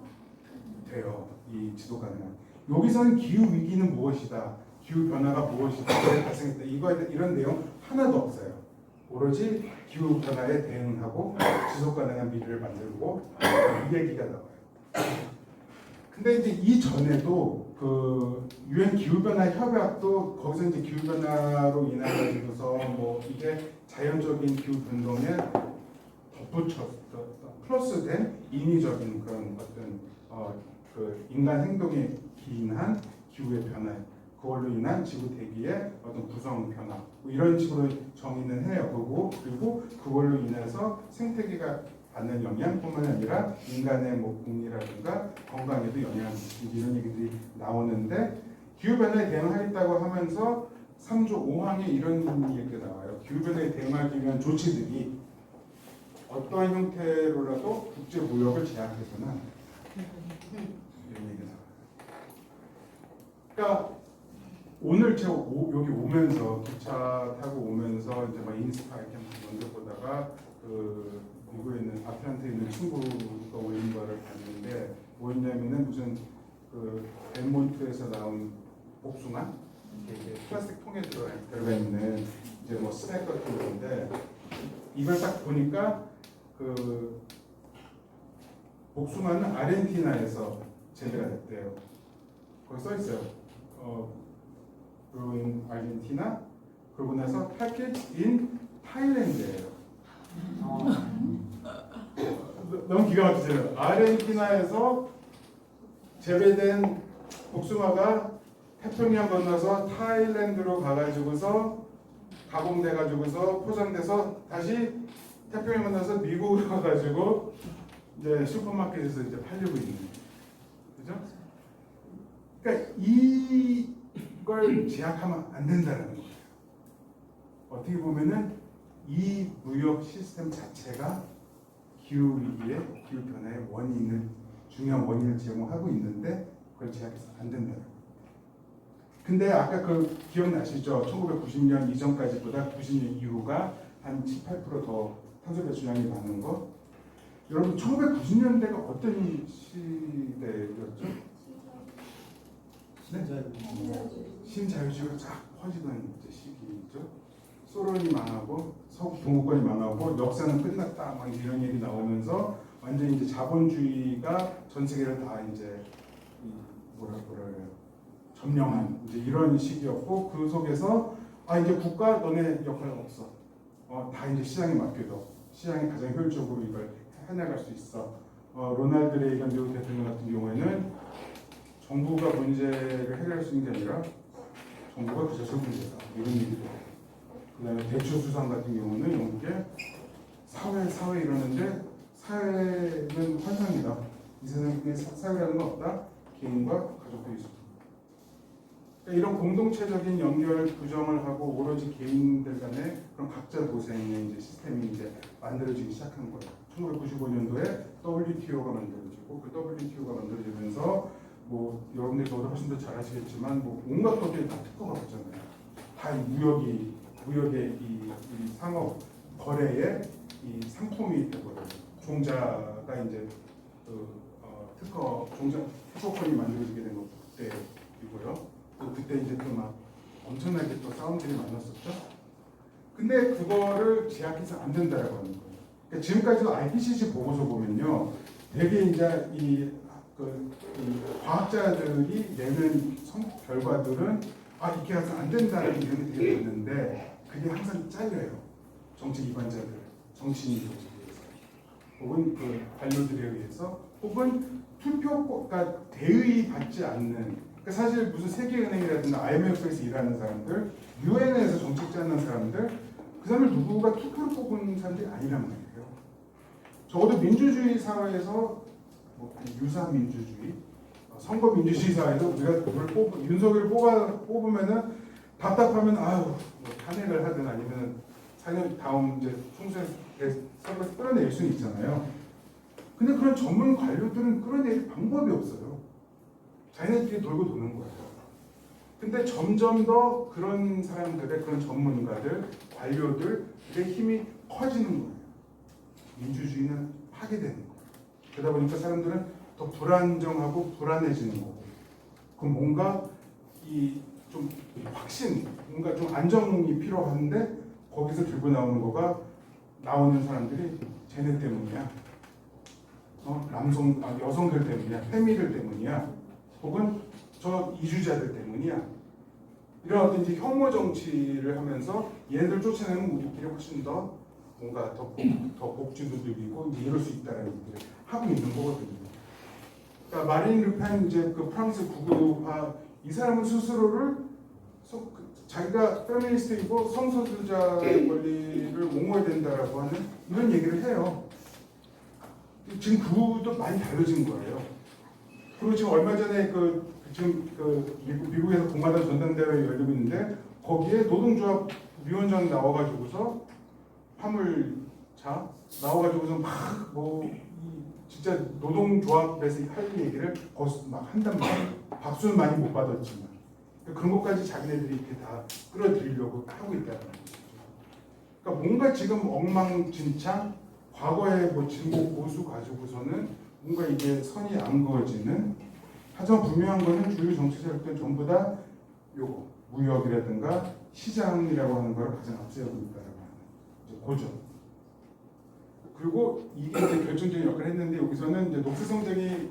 [SPEAKER 2] 돼요. 이 지속 가능한. 여기서는 기후 위기는 무엇이다, 기후 변화가 무엇이다, 왜 발생했다 이런 내용 하나도 없어요. 오로지 기후 변화에 대응하고 지속 가능한 미래를 만들고 이 얘기가 나와요. 근데 이제 이 전에도 그 유엔 기후변화 협약도 거기서 이제 기후변화로 인해 가지고서 뭐 이게 자연적인 기후 변동에 덧붙여 플러스된 인위적인 그런 어떤 그 인간 행동에 기인한 기후의 변화, 그걸로 인한 지구 대기의 어떤 구성 변화 뭐 이런 식으로 정의는 해요. 그리고 그걸로 인해서 생태계가 받는 영향뿐만 아니라 인간의 뭐 복리라든가 건강에도 영향을 미치는 이런 얘기들이 나오는데 기후변화에 대응하겠다고 하면서 3조 5항에 이런 얘기가 나와요. 기후변화에 대응하기 위한 조치들이 어떠한 형태로라도 국제 무역을 제약해서는 이런 얘기가 나와요. 그러니까 오늘 제가 여기 오면서 기차 타고 오면서 이제 막 인스타 이렇게 먼저 보다가 그 미국에 있는 아틀란타에 있는 친구가 올린 거를 봤는데 뭐였냐면은 무슨 그 벨몬트에서 나온 복숭아 이렇게 플라스틱 통에 들어가 있는 이제 뭐 스낵 같은 건데 이걸 딱 보니까 그 복숭아는 아르헨티나에서 재배가 됐대요. 거기 써 있어요. 그린 아르헨티나 그러고 나서 패키지 인 타일랜드예요. 너무 기가 막히죠. 아르헨티나에서 재배된 복숭아가 태평양 건너서 타일랜드로 가가지고서 가공돼가지고서 포장돼서 다시 태평양 건너서 미국으로 가가지고 이제 슈퍼마켓에서 이제 팔리고 있는 거죠. 그죠? 그러니까 이걸 제약하면 안 된다는 거예요. 어떻게 보면은 이 무역 시스템 자체가 기후 위기의 기후 변화의 중요한 원인을 제공하고 있는데 그걸 제약해서 안 된다는 거예요. 근데 아까 그 기억나시죠? 1990년 이전까지보다 90년 이후가 한 18% 탄소 배출량이 많은 거. 여러분 1990년대가 어떤 시대였죠? 네? 신자유주의가 쫙 퍼지던 시기죠. 소련이 망하고 서구 동구권이 망하고 역사는 끝났다 막 이런 얘기 나오면서 완전 이제 자본주의가 전 세계를 다 이제 뭐랄까요 점령한 이제 이런 시기였고 그 속에서 이제 국가 너네 역할 없어. 다 이제 시장에 맡겨둬. 시장이 가장 효율적으로 이걸 해나갈 수 있어. 로널드 레이건 미국 대통령 같은 경우에는 정부가 문제를 해결할 수 있는 게 아니라 정부가 그 자체가 문제다 이런 얘기도 해요. 그다음에 대처 수상 같은 경우는 영국에 사회 이러는데 사회는 환상이다. 이 세상에 사회라는 건 없다. 개인과 가족들이 있어. 그러니까 이런 공동체적인 연결 부정을 하고 오로지 개인들 간의 그런 각자 도생의 이제 시스템이 이제 만들어지기 시작한 거예요. 1995년도에 WTO가 만들어지고 그 WTO가 만들어지면서 뭐 여러분들이 저보다 훨씬 더 잘 아시겠지만 뭐 온갖 것들이 다 특허가 붙잖아요. 다 무역의 이 상업 거래의 이 상품이 되고요. 종자가 이제 특허권이 만들어지게 된 것 그때이고요. 또 그때 이제 또 막 엄청나게 또 싸움들이 많았었죠. 근데 그거를 제약해서 안 된다라고 하는 거예요. 그러니까 지금까지도 IPCC 보고서 보면요, 되게 이제 이 과학자들이 내는 결과들은 이렇게 해서 안 된다는 의견이 되게 있는데 그게 항상 잘려요. 정책 이관자들, 정치인들에 의해서, 혹은 그 관료들에 의해서, 혹은 그러니까 대의 받지 않는. 그러니까 사실 무슨 세계은행이라든가 IMF에서 일하는 사람들, 유엔에서 정책 짜는 사람들, 그 사람들 누구가 투표를 뽑은 사람들이 아니란 말이에요. 적어도 민주주의 사회에서 유사 민주주의, 선거 민주주의 사회에서 우리가 윤석열을 뽑으면은 답답하면 뭐 탄핵을 하든 아니면 4년 다음 이제 총선 선거에서 끌어낼 수는 있잖아요. 근데 그런 전문 관료들은 끌어낼 방법이 없어요. 자기네들끼리 돌고 도는 거예요. 근데 점점 더 그런 사람들의 그런 전문가들, 관료들의 힘이 커지는 거예요. 민주주의는 파괴되는 거예요. 그러다 보니까 사람들은 더 불안정하고 불안해지는 거고, 그럼 뭔가 좀 확신, 뭔가 좀 안정이 필요한데 거기서 들고 나오는 사람들이 쟤네 때문이야. 여성들 때문이야, 페미들 때문이야, 혹은 저 이주자들 때문이야. 이런 어떤 이제 혐오 정치를 하면서 얘네들 쫓아내면 우리끼리 훨씬 더 뭔가 더 복지도 누리고 이럴 수 있다는 얘기를 하고 있는 거거든요. 그러니까 마린 르펜 이제 그 프랑스 국우파 이 사람은 스스로를 자기가 페미니스트이고 성소수자의 권리를 옹호해야 된다라고 하는 이런 얘기를 해요. 지금 그것도 많이 달라진 거예요. 그리고 지금 얼마 전에 지금 미국에서 공화당 전당대회 열리고 있는데 거기에 노동조합 위원장 나와가지고서 화물차 나와가지고서 진짜 노동조합에서 할 얘기를 막 한단 말이에요. 박수는 많이 못 받았지만 그런 것까지 자기네들이 이렇게 다 끌어들이려고 하고 있다는 거죠. 그러니까 뭔가 지금 엉망진창 과거의 뭐 진보 보수 가지고서는 뭔가 이게 선이 안 그어지는. 하지만 분명한 거는 주요 정치 세력들 전부 다 요거 무역이라든가 시장이라고 하는 걸 가장 앞세우고 있다라고 하는 이제 고죠. 그리고 이게 이제 결정적인 역할을 했는데 여기서는 이제 녹색 성장이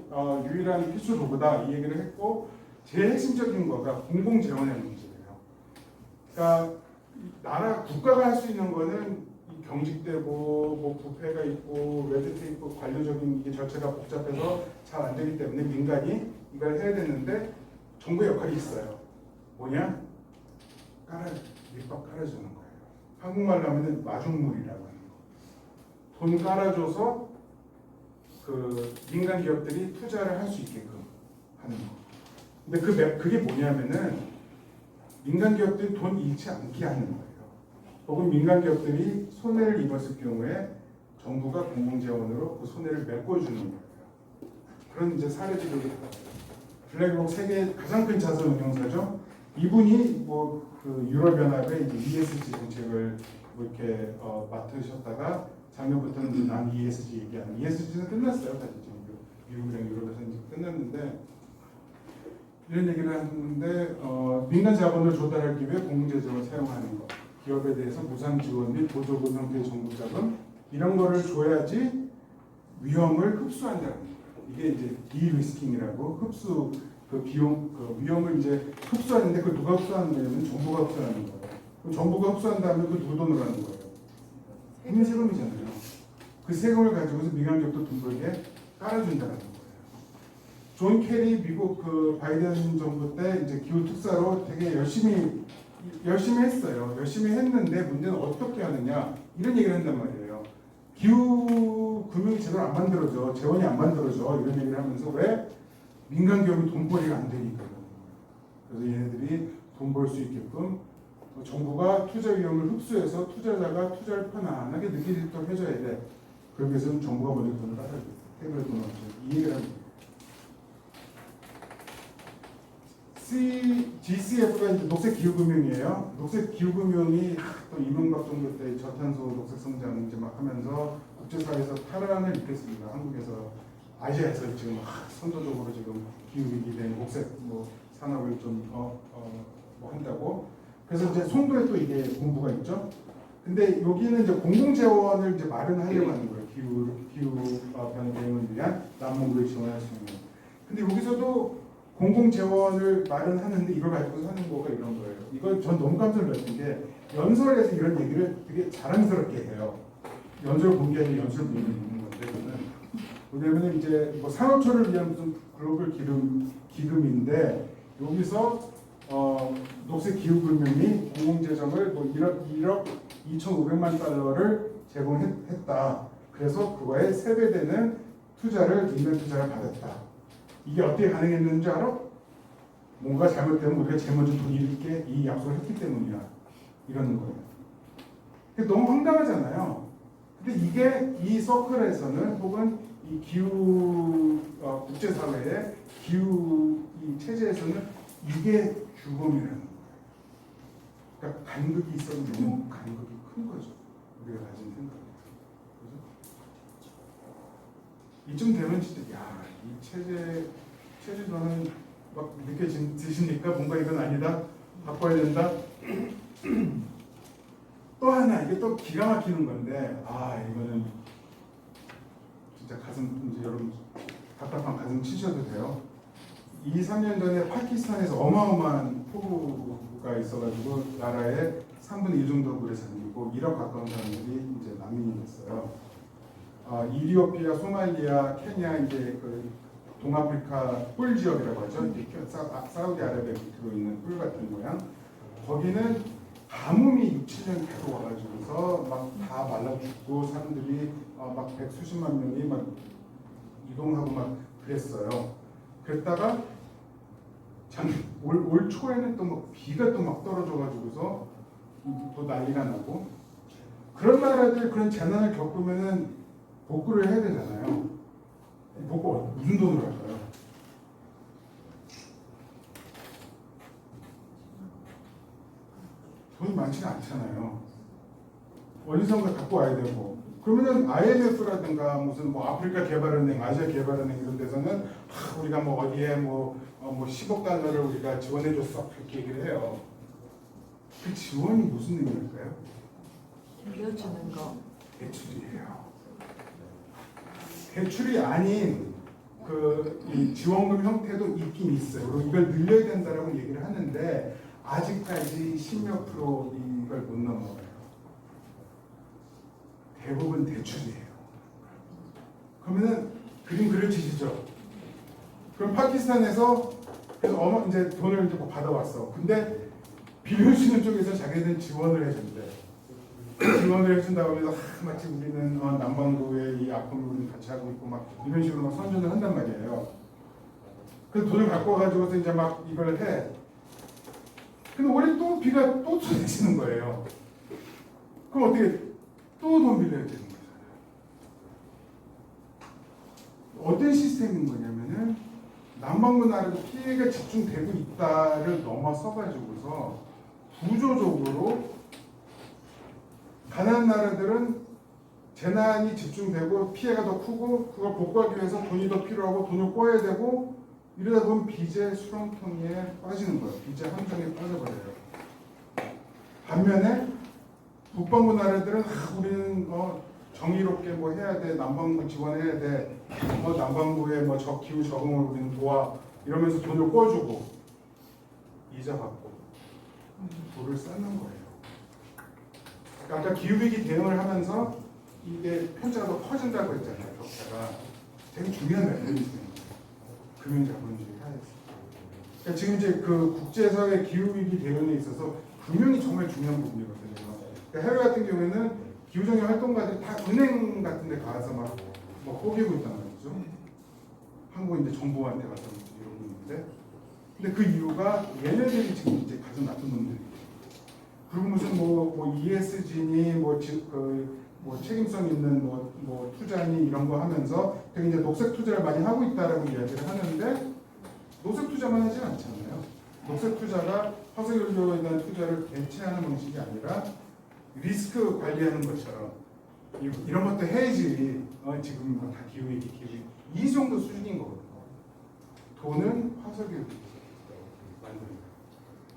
[SPEAKER 2] 유일한 필수 도구다 이 얘기를 했고 제일 핵심적인 거가 공공 재원의 문제예요. 그러니까 나라 국가가 할 수 있는 거는 경직되고 뭐 부패가 있고 레드테이프 관료적인 이게 절차가 복잡해서 잘 안 되기 때문에 민간이 이걸 해야 되는데 정부의 역할이 있어요. 뭐냐? 밑밥 깔아주는 거예요. 한국말로 하면 마중물이라고 하는 거. 돈 깔아줘서 그 민간 기업들이 투자를 할 수 있게끔 하는 거. 근데 그게 뭐냐면은 민간 기업들이 돈 잃지 않게 하는 거예요. 혹은 민간 기업들이 손해를 입었을 경우에 정부가 공공재원으로 그 손해를 메꿔주는 거예요. 그런 이제 사례들이 있다. 블랙록 세계 가장 큰 자산 운용사죠. 이분이 그 유럽연합의 이제 ESG 정책을 이렇게 맡으셨다가 작년부터는 이제 난 ESG 얘기하는 ESG는 끝났어요. 사실 지금 미국이랑 유럽에서 이제 끝났는데 이런 얘기를 하는데 민간 자본을 조달하기 위해 공공재정을 사용하는 것, 기업에 대해서 무상 지원 및 보조금 형태의 정부 자금 이런 거를 줘야지 위험을 흡수한다는 거예요. 이게 이제 디리스킹이라고 흡수 그 비용 그 위험을 이제 흡수하는데 그걸 누가 흡수하는 거냐면 정부가 흡수하는 거예요. 그럼 정부가 흡수한 다음에 그 누구 돈으로 하는 거예요? 국민 세금이잖아요. 그 세금을 가지고서 민간 기업도 돈 벌게 깔아준다는 거예요. 존 케리 미국 그 바이든 정부 때 이제 기후 특사로 되게 열심히 했어요. 열심히 했는데 문제는 어떻게 하느냐 이런 얘기를 한단 말이에요. 기후 금융이 제대로 안 만들어져, 재원이 안 만들어져 이런 얘기를 하면서 왜 민간 기업이 돈벌이가 안 되니까 그래서 얘네들이 돈 벌 수 있게끔 정부가 투자 위험을 흡수해서 투자자가 투자를 편안하게 느낄 수 있도록 해줘야 돼. 그러기 위해서는 정부가 먼저 돈을 받아야 돼. 테이블에 돈 없죠. 이 얘기를 합니다. GCF가 이제 녹색 기후금융이에요. 녹색 기후금융이 또 이명박 정부 때 저탄소 녹색 성장 이제 막 하면서 국제사회에서 탈환을 일으켰습니다. 한국에서 아시아에서 지금 선도적으로 지금 기후위기 된 녹색 산업을 좀 한다고. 그래서 이제 송도에 또 이게 본부가 있죠. 근데 여기는 이제 공공재원을 이제 마련하려고 하는 거예요. 기후 변경을 위한 남문구를 지원할 수 있는. 근데 여기서도 공공재원을 마련하는데 이걸 가지고 하는 거가 이런 거예요. 이건 전 너무 깜짝 놀랐던 게 연설에서 이런 얘기를 되게 자랑스럽게 해요. 연설 공개하는 연설 부분이 있는 건데 저는 왜냐면 이제 산업초를 위한 무슨 글로벌 기금인데 여기서 녹색 기후금융이 공공재정을 1억 2,500만 달러를 제공했다. 그래서 그거에 3배 되는 인간 투자를 받았다. 이게 어떻게 가능했는지 알아? 뭔가 잘못되면 우리가 제일 먼저 돈 잃게 이 약속을 했기 때문이야. 이러는 거예요. 너무 황당하잖아요. 근데 이게 이 서클에서는 혹은 이 기후 국제사회의 기후 이 체제에서는 이게 규범이라는 거예요. 그러니까 간극이 있어도 너무 간극이 큰 거죠. 우리가 가진 생각이. 이쯤 되면 진짜 이 체제도는 막 느껴지십니까? 뭔가 이건 아니다. 바꿔야 된다. 또 하나 이게 또 기가 막히는 건데 이거는 진짜 가슴 이제 여러분 답답한 가슴 치셔도 돼요. 2, 3년 전에 파키스탄에서 어마어마한 폭우가 있어가지고 나라의 3분의 1 정도 물에 잠기고 1억 가까운 사람들이 이제 난민이 됐어요. 이리오피아, 소말리아, 케냐 이제 그 동아프리카 뿔 지역이라고 하죠. 사우디아라비아 밑으로 있는 뿔 같은 모양. 거기는 가뭄이 6, 7년 계속 와가지고서 막 다 말라 죽고 사람들이 막 백수십만 명이 막 이동하고 막 그랬어요. 그랬다가 올 초에는 또 막 비가 또 막 떨어져가지고서 또 난리가 나고 그런 나라들 그런 재난을 겪으면은 복구를 해야 되잖아요. 복구 무슨 돈으로 할까요? 돈이 많지는 않잖아요. 어디선가 갖고 와야 되고 그러면은 IMF라든가 무슨 뭐 아프리카 개발은행, 아시아 개발은행 이런 데서는 우리가 뭐 어디에 뭐 10억 달러를 우리가 지원해줬어 그렇게 얘기를 해요. 그 지원이 무슨 의미일까요?
[SPEAKER 3] 빌려주는 거.
[SPEAKER 2] 대출이에요. 대출이 아닌 이 지원금 형태도 있긴 있어요. 그리고 이걸 늘려야 된다라고 얘기를 하는데 아직까지 10몇 프로 이걸 못 넘어가요. 대부분 대출이에요. 그러면은 그림 그려지시죠? 그럼 파키스탄에서 그래서 이제 돈을 이제 받아왔어. 근데 빌려주는 쪽에서 자기네들 지원을 해준대. 지원을 해준다고 해서 마치 우리는 남반구의 이 아픔을 우리는 같이 하고 있고 막 이런 식으로 막 선전을 한단 말이에요. 그래서 돈을 갖고 와가지고서 이제 막 이걸 해. 근데 올해 또 비가 또 쏟아지는 거예요. 그럼 어떻게 또 돈 빌려야 되는 거잖아요. 어떤 시스템인 거냐면은 남반구 나라도 피해가 집중되고 있다를 넘어서 가지고서 구조적으로 가난한 나라들은 재난이 집중되고 피해가 더 크고 그걸 복구하기 위해서 돈이 더 필요하고 돈을 꿔야 되고 이러다 보면 빚의 수렁텅이에 빠지는 거예요. 빚의 함정에 빠져버려요. 반면에 북반구 나라들은 우리는 정의롭게 뭐 해야 돼, 남반구 지원해야 돼, 남반구의 저 기후 적응을 우리는 도와 이러면서 돈을 꿔주고 이자 받고 돌을 쌓는 거예요. 그러니까 아까 기후위기 대응을 하면서 이게 편차가 더 커진다고 했잖아요. 격차가 되게 중요한 메커니즘이에요. 금융자본주의 하에서. 그러니까 지금 이제 그 국제사회 기후위기 대응에 있어서 금융이 정말 중요한 부분이거든요. 그러니까 해외 같은 경우에는 기후정의 활동가들이 다 은행 같은 데 가서 막 꼬기고 있단 말이죠. 한국 이제 정부한테 가서 이러고 있는데 근데 그 이유가 얘네들이 지금 이제 가장 나쁜 놈들이에요. 그리고 무슨 ESG니 책임성 있는 투자니 이런 거 하면서 되게 이제 녹색 투자를 많이 하고 있다라고 이야기를 하는데 녹색 투자만 하진 않잖아요. 녹색 투자가 화석연료에 대한 투자를 대체하는 방식이 아니라 리스크 관리하는 것처럼 이런 것도 해야지. 지금 다 기후위기 이 정도 수준인 거거든요. 돈은 화석연료 만드는 거예요.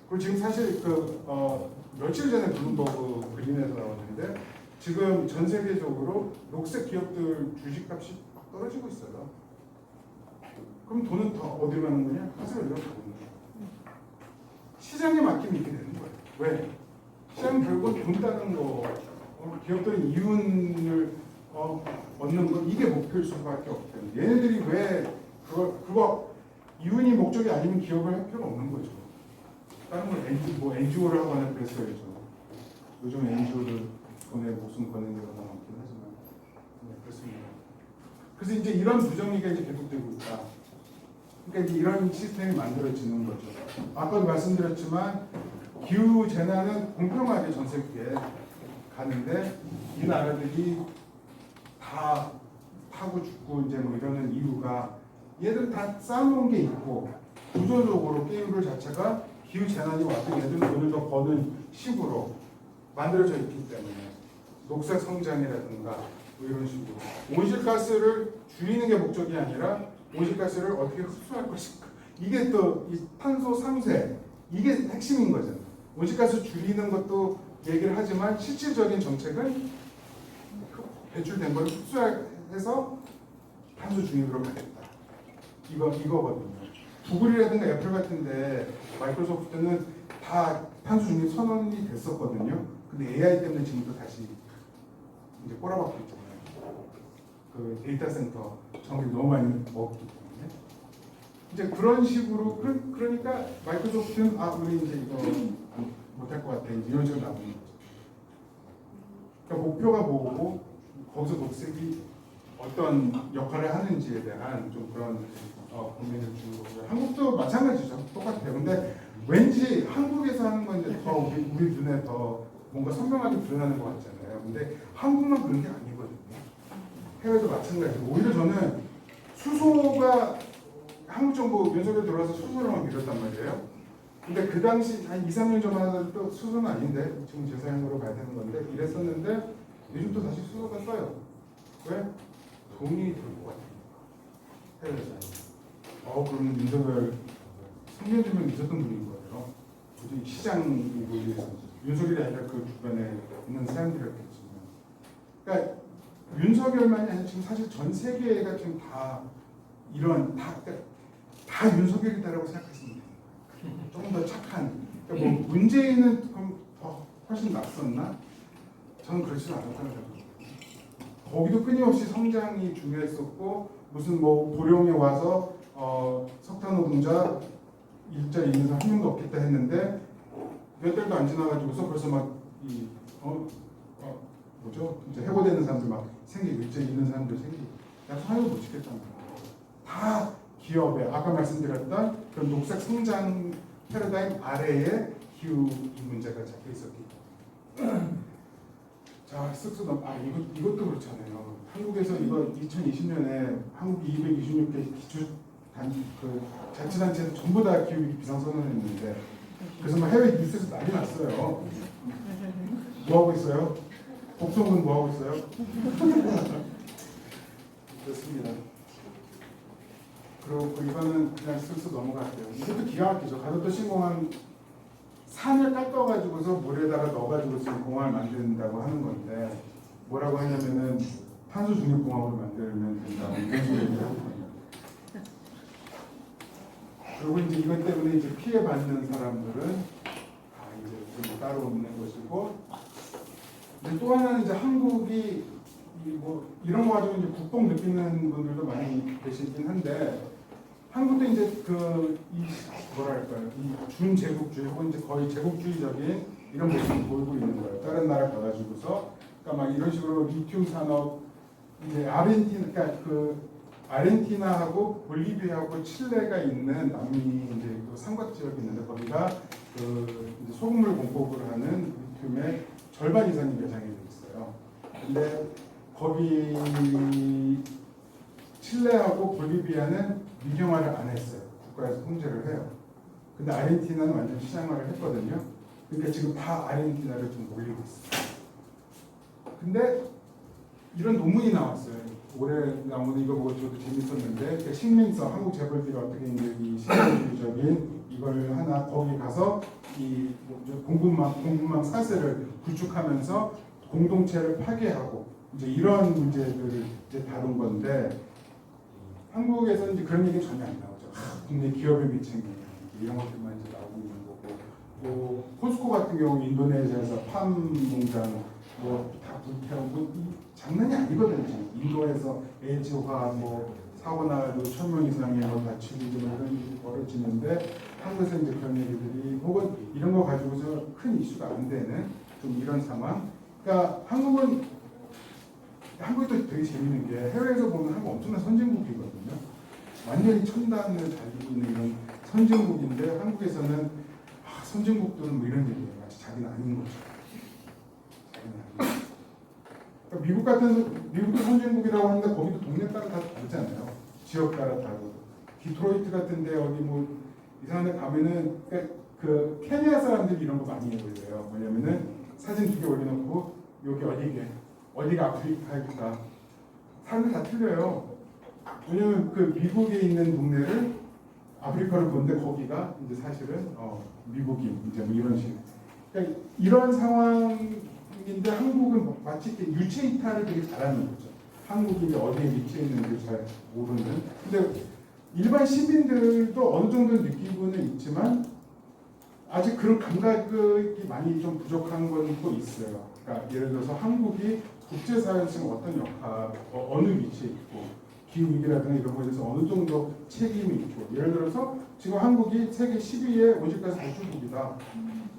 [SPEAKER 2] 그리고 지금 사실 며칠 전에 블룸버그 그린에서 나왔는데 지금 전 세계적으로 녹색 기업들 주식값이 막 떨어지고 있어요. 그럼 돈은 더 어디로 가는 거냐? 화석연료로 가는 거예요. 시장에 맡기면 이렇게 되는 거예요. 왜? 시장 결국 돈 따는 거, 기업들은 이윤을 얻는 거 이게 목표일 수밖에 없거든요. 얘네들이 왜 그거 이윤이 목적이 아니면 기업을 할 필요가 없는 거죠. 다른 건 NGO를 하거나 그랬어야죠. 요즘 NGO를 돈에 목숨 거는 데가 너무 많긴 하지만 그렇습니다. 그래서 이제 이런 부정리가 이제 계속되고 있다. 그러니까 이제 이런 시스템이 만들어지는 거죠. 아까도 말씀드렸지만 기후 재난은 공평하게 전 세계에 가는데 이 나라들이 다 타고 죽고 이제 이러는 이유가 얘들 다 쌓아놓은 게 있고 구조적으로 게임룰 자체가 기후 재난이 와도 얘들 돈을 더 버는 식으로 만들어져 있기 때문에 녹색 성장이라든가 이런 식으로 온실가스를 줄이는 게 목적이 아니라 온실가스를 어떻게 흡수할 것인가 이게 또 이 탄소 상쇄 이게 핵심인 거잖아요. 온실가스 줄이는 것도 얘기를 하지만 실질적인 정책은 배출된 걸 흡수해서 탄소 중립으로 가겠다. 이거거든요. 구글이라든가 애플 같은데 마이크로소프트는 다 탄소 중립 선언이 됐었거든요. 근데 AI 때문에 지금도 다시 이제 꼬라박고 있잖아요. 그 데이터 센터 전기 너무 많이 먹기 때문에 이제 그런 식으로 그러니까 마이크로소프트는 우리 이제 이거 못할 것 같아 이제 이런 식으로 나오는 거죠. 그러니까 목표가 뭐고 거기서 녹색이 어떤 역할을 하는지에 대한 좀 그런 고민을 주는 거고요. 한국도 마찬가지죠. 똑같아요. 근데 왠지 한국에서 하는 건 이제 더 우리 눈에 더 뭔가 선명하게 드러나는 것 같잖아요. 근데 한국만 그런 게 아니거든요. 해외도 마찬가지고 오히려 저는 수소가 한국 정부 윤석열 들어와서 수소로만 밀었단 말이에요. 근데 그 당시 한 2, 3년 전만 하더라도 수소는 아닌데 지금 재사용으로 가야 되는 건데 이랬었는데 요즘 또 다시 수소가 써요. 왜? 돈이 들고 같아요. 해외에서. 그러면 윤석열 3년 전면 있었던 분인 거예요. 요즘 시장이고 이래서 윤석열이 아니라 그 주변에 있는 사람들이었겠지만. 그러니까 윤석열만이 아니라 지금 사실 전 세계가 지금 다 이런 다 윤석열이다라고 생각하시면 돼요. 조금 더 착한. 그러니까 뭐 문재인은 그럼 더 훨씬 낫었나? 저는 그렇지 않았다고 생각합니다. 거기도 끊임없이 성장이 중요했었고 무슨 뭐 보령에 와서 석탄 노동자 일자리 있는 사람 한 명도 없겠다 했는데 몇 달도 안 지나가지고서 벌써 막 뭐죠? 이제 해고되는 사람들 막 생기고 일자리 있는 사람들 생기고 약속 하나도 못 지켰단 말이에요. 다 기업에 아까 말씀드렸던 그런 녹색 성장 패러다임 아래에 기후 이 문제가 잡혀 있었기 때문에 자 쓱쓱 이것도 그렇잖아요. 한국에서 이거 2020년에 한국이 226개 기초 자치단체에서 전부 다 기후위기 비상선언했는데 그래서 막 해외 뉴스에서 난리 났어요. 뭐 하고 있어요? 복성은 뭐 하고 있어요? 그렇습니다. 그리고 이거는 그냥 쓱쓱 넘어갈게요. 이것도 기가 막히죠. 가덕도 신공항 산을 깎아가지고서 물에다가 넣어가지고 지금 공항을 만든다고 하는 건데 뭐라고 하냐면은 탄소 중립 공항으로 만들면 된다고 이런 식으로 얘기를 하는 겁니다. 그리고 이제 이것 때문에 이제 피해 받는 사람들은 이제 좀 따로 없는 것이고, 근데 또 하나는 이제 한국이 뭐 이런 거 가지고 이제 국뽕 느끼는 분들도 많이 계시긴 한데, 한국도 이제 뭐랄까요, 이 준제국주의 혹은 이제 거의 제국주의적인 이런 모습을 보이고 있는 거예요. 다른 나라 가가지고서, 그러니까 막 이런 식으로 리튬 산업 이제 아르헨티나하고 볼리비아하고 칠레가 있는 남미 이제 그 삼각 지역이 있는데 거기가 이제 소금물 공급을 하는 리튬의 절반 이상이 매장이 돼 있어요. 근데 거기 칠레하고 볼리비아는 민영화를 안 했어요. 국가에서 통제를 해요. 근데 아르헨티나는 완전 시장화를 했거든요. 그러니까 지금 다 아르헨티나를 좀 몰리고 있어요. 근데 이런 논문이 나왔어요. 올해 나오는 이거 보고 저도 재밌었는데, 그러니까 식민성, 한국 재벌들이 어떻게 이제 이 식민주의적인 이걸 하나 거기 가서 이 공급망 사슬을 구축하면서 공동체를 파괴하고 이제 이런 문제들을 이제 다룬 건데, 한국에서는 이제 그런 얘기 전혀 안 나오죠. 국내 기업에 미친 이런 것들만 이제 나오고 있는 거고, 뭐 코스코 같은 경우 인도네시아에서 팜 농장 뭐다 불태우고 장난이 아니거든요. 인도에서 LG화학 뭐 사고 나도 1000명 이상의 뭐 다치고 이런 일이 벌어지는데 한국에서 이제 그런 얘기들이 혹은 이런 거 가지고서 큰 이슈가 안 되는 좀 이런 상황. 그러니까 한국이 또 되게 재밌는 게 해외에서 보면 한국 엄청난 선진국이거든요. 완전히 첨단을 달리고 있는 이런 선진국인데 한국에서는 선진국들은 뭐 이런 얘기예요. 마치 자기는 아닌 거죠. 그러니까 미국도 선진국이라고 하는데 거기도 동네 따라 다 다르잖아요. 지역 따라 다르고. 디트로이트 같은데 어디 뭐 이상한 데 가면은 그 케냐 사람들이 이런 거 많이 해보여요. 뭐냐면은 사진 2개 올려놓고 여기 어디가 아프리카일까. 사람들 다 틀려요. 왜냐면 그 미국에 있는 동네를 아프리카로 보는데 거기가 이제 사실은 미국인 이제 뭐 이런 식. 그러니까 이런 상황인데 한국은 마치 유체 이탈을 되게 잘하는 거죠. 한국인이 어디에 위치해 있는지 잘 모르는. 근데 일반 시민들도 어느 정도 느끼고는 있지만 아직 그런 감각이 많이 좀 부족한 건 또 있어요. 그러니까 예를 들어서 한국이 국제사회에서 지금 어떤 역할, 어느 위치에 있고 기후위기라든가 이런 거에 대해서 어느 정도 책임이 있고, 예를 들어서 지금 한국이 세계 10위의 온실가스 배출국이다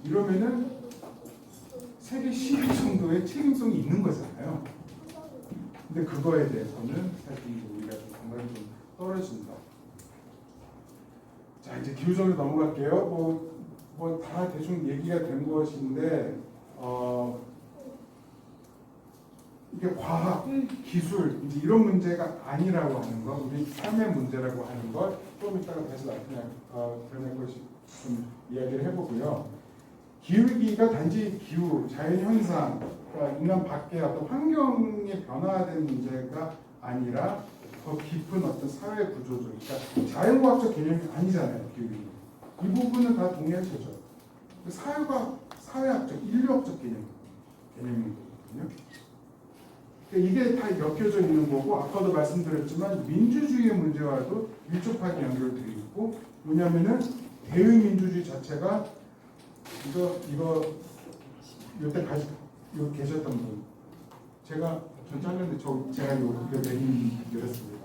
[SPEAKER 2] 이러면은 세계 10위 정도의 책임성이 있는 거잖아요. 근데 그거에 대해서는 사실 우리가 좀 감각이 좀 떨어진다. 자, 이제 기후정의로 넘어갈게요. 뭐 다 대충 얘기가 된 것인데 이게 과학, 기술 이제 이런 문제가 아니라고 하는 것, 우리 삶의 문제라고 하는 것 좀 이따가 다시 그냥 드러낼 것이 좀 이야기를 해보고요. 기후위기가 단지 기후, 자연현상, 그러니까 인간 밖의 어떤 환경에 변화된 문제가 아니라 더 깊은 어떤 사회 구조적, 그러니까 자연과학적 개념이 아니잖아요. 기후위기. 이 부분은 다 동의하시죠. 사회학적, 인류학적 개념이거든요. 이게 다 엮여져 있는 거고, 아까도 말씀드렸지만 민주주의의 문제와도 밀접하게 연결되어 있고, 뭐냐면은 대의민주주의 자체가 이거 요때 계셨던 분, 제가 전 잘렸는데 제가 이거 메인 드렸습니다.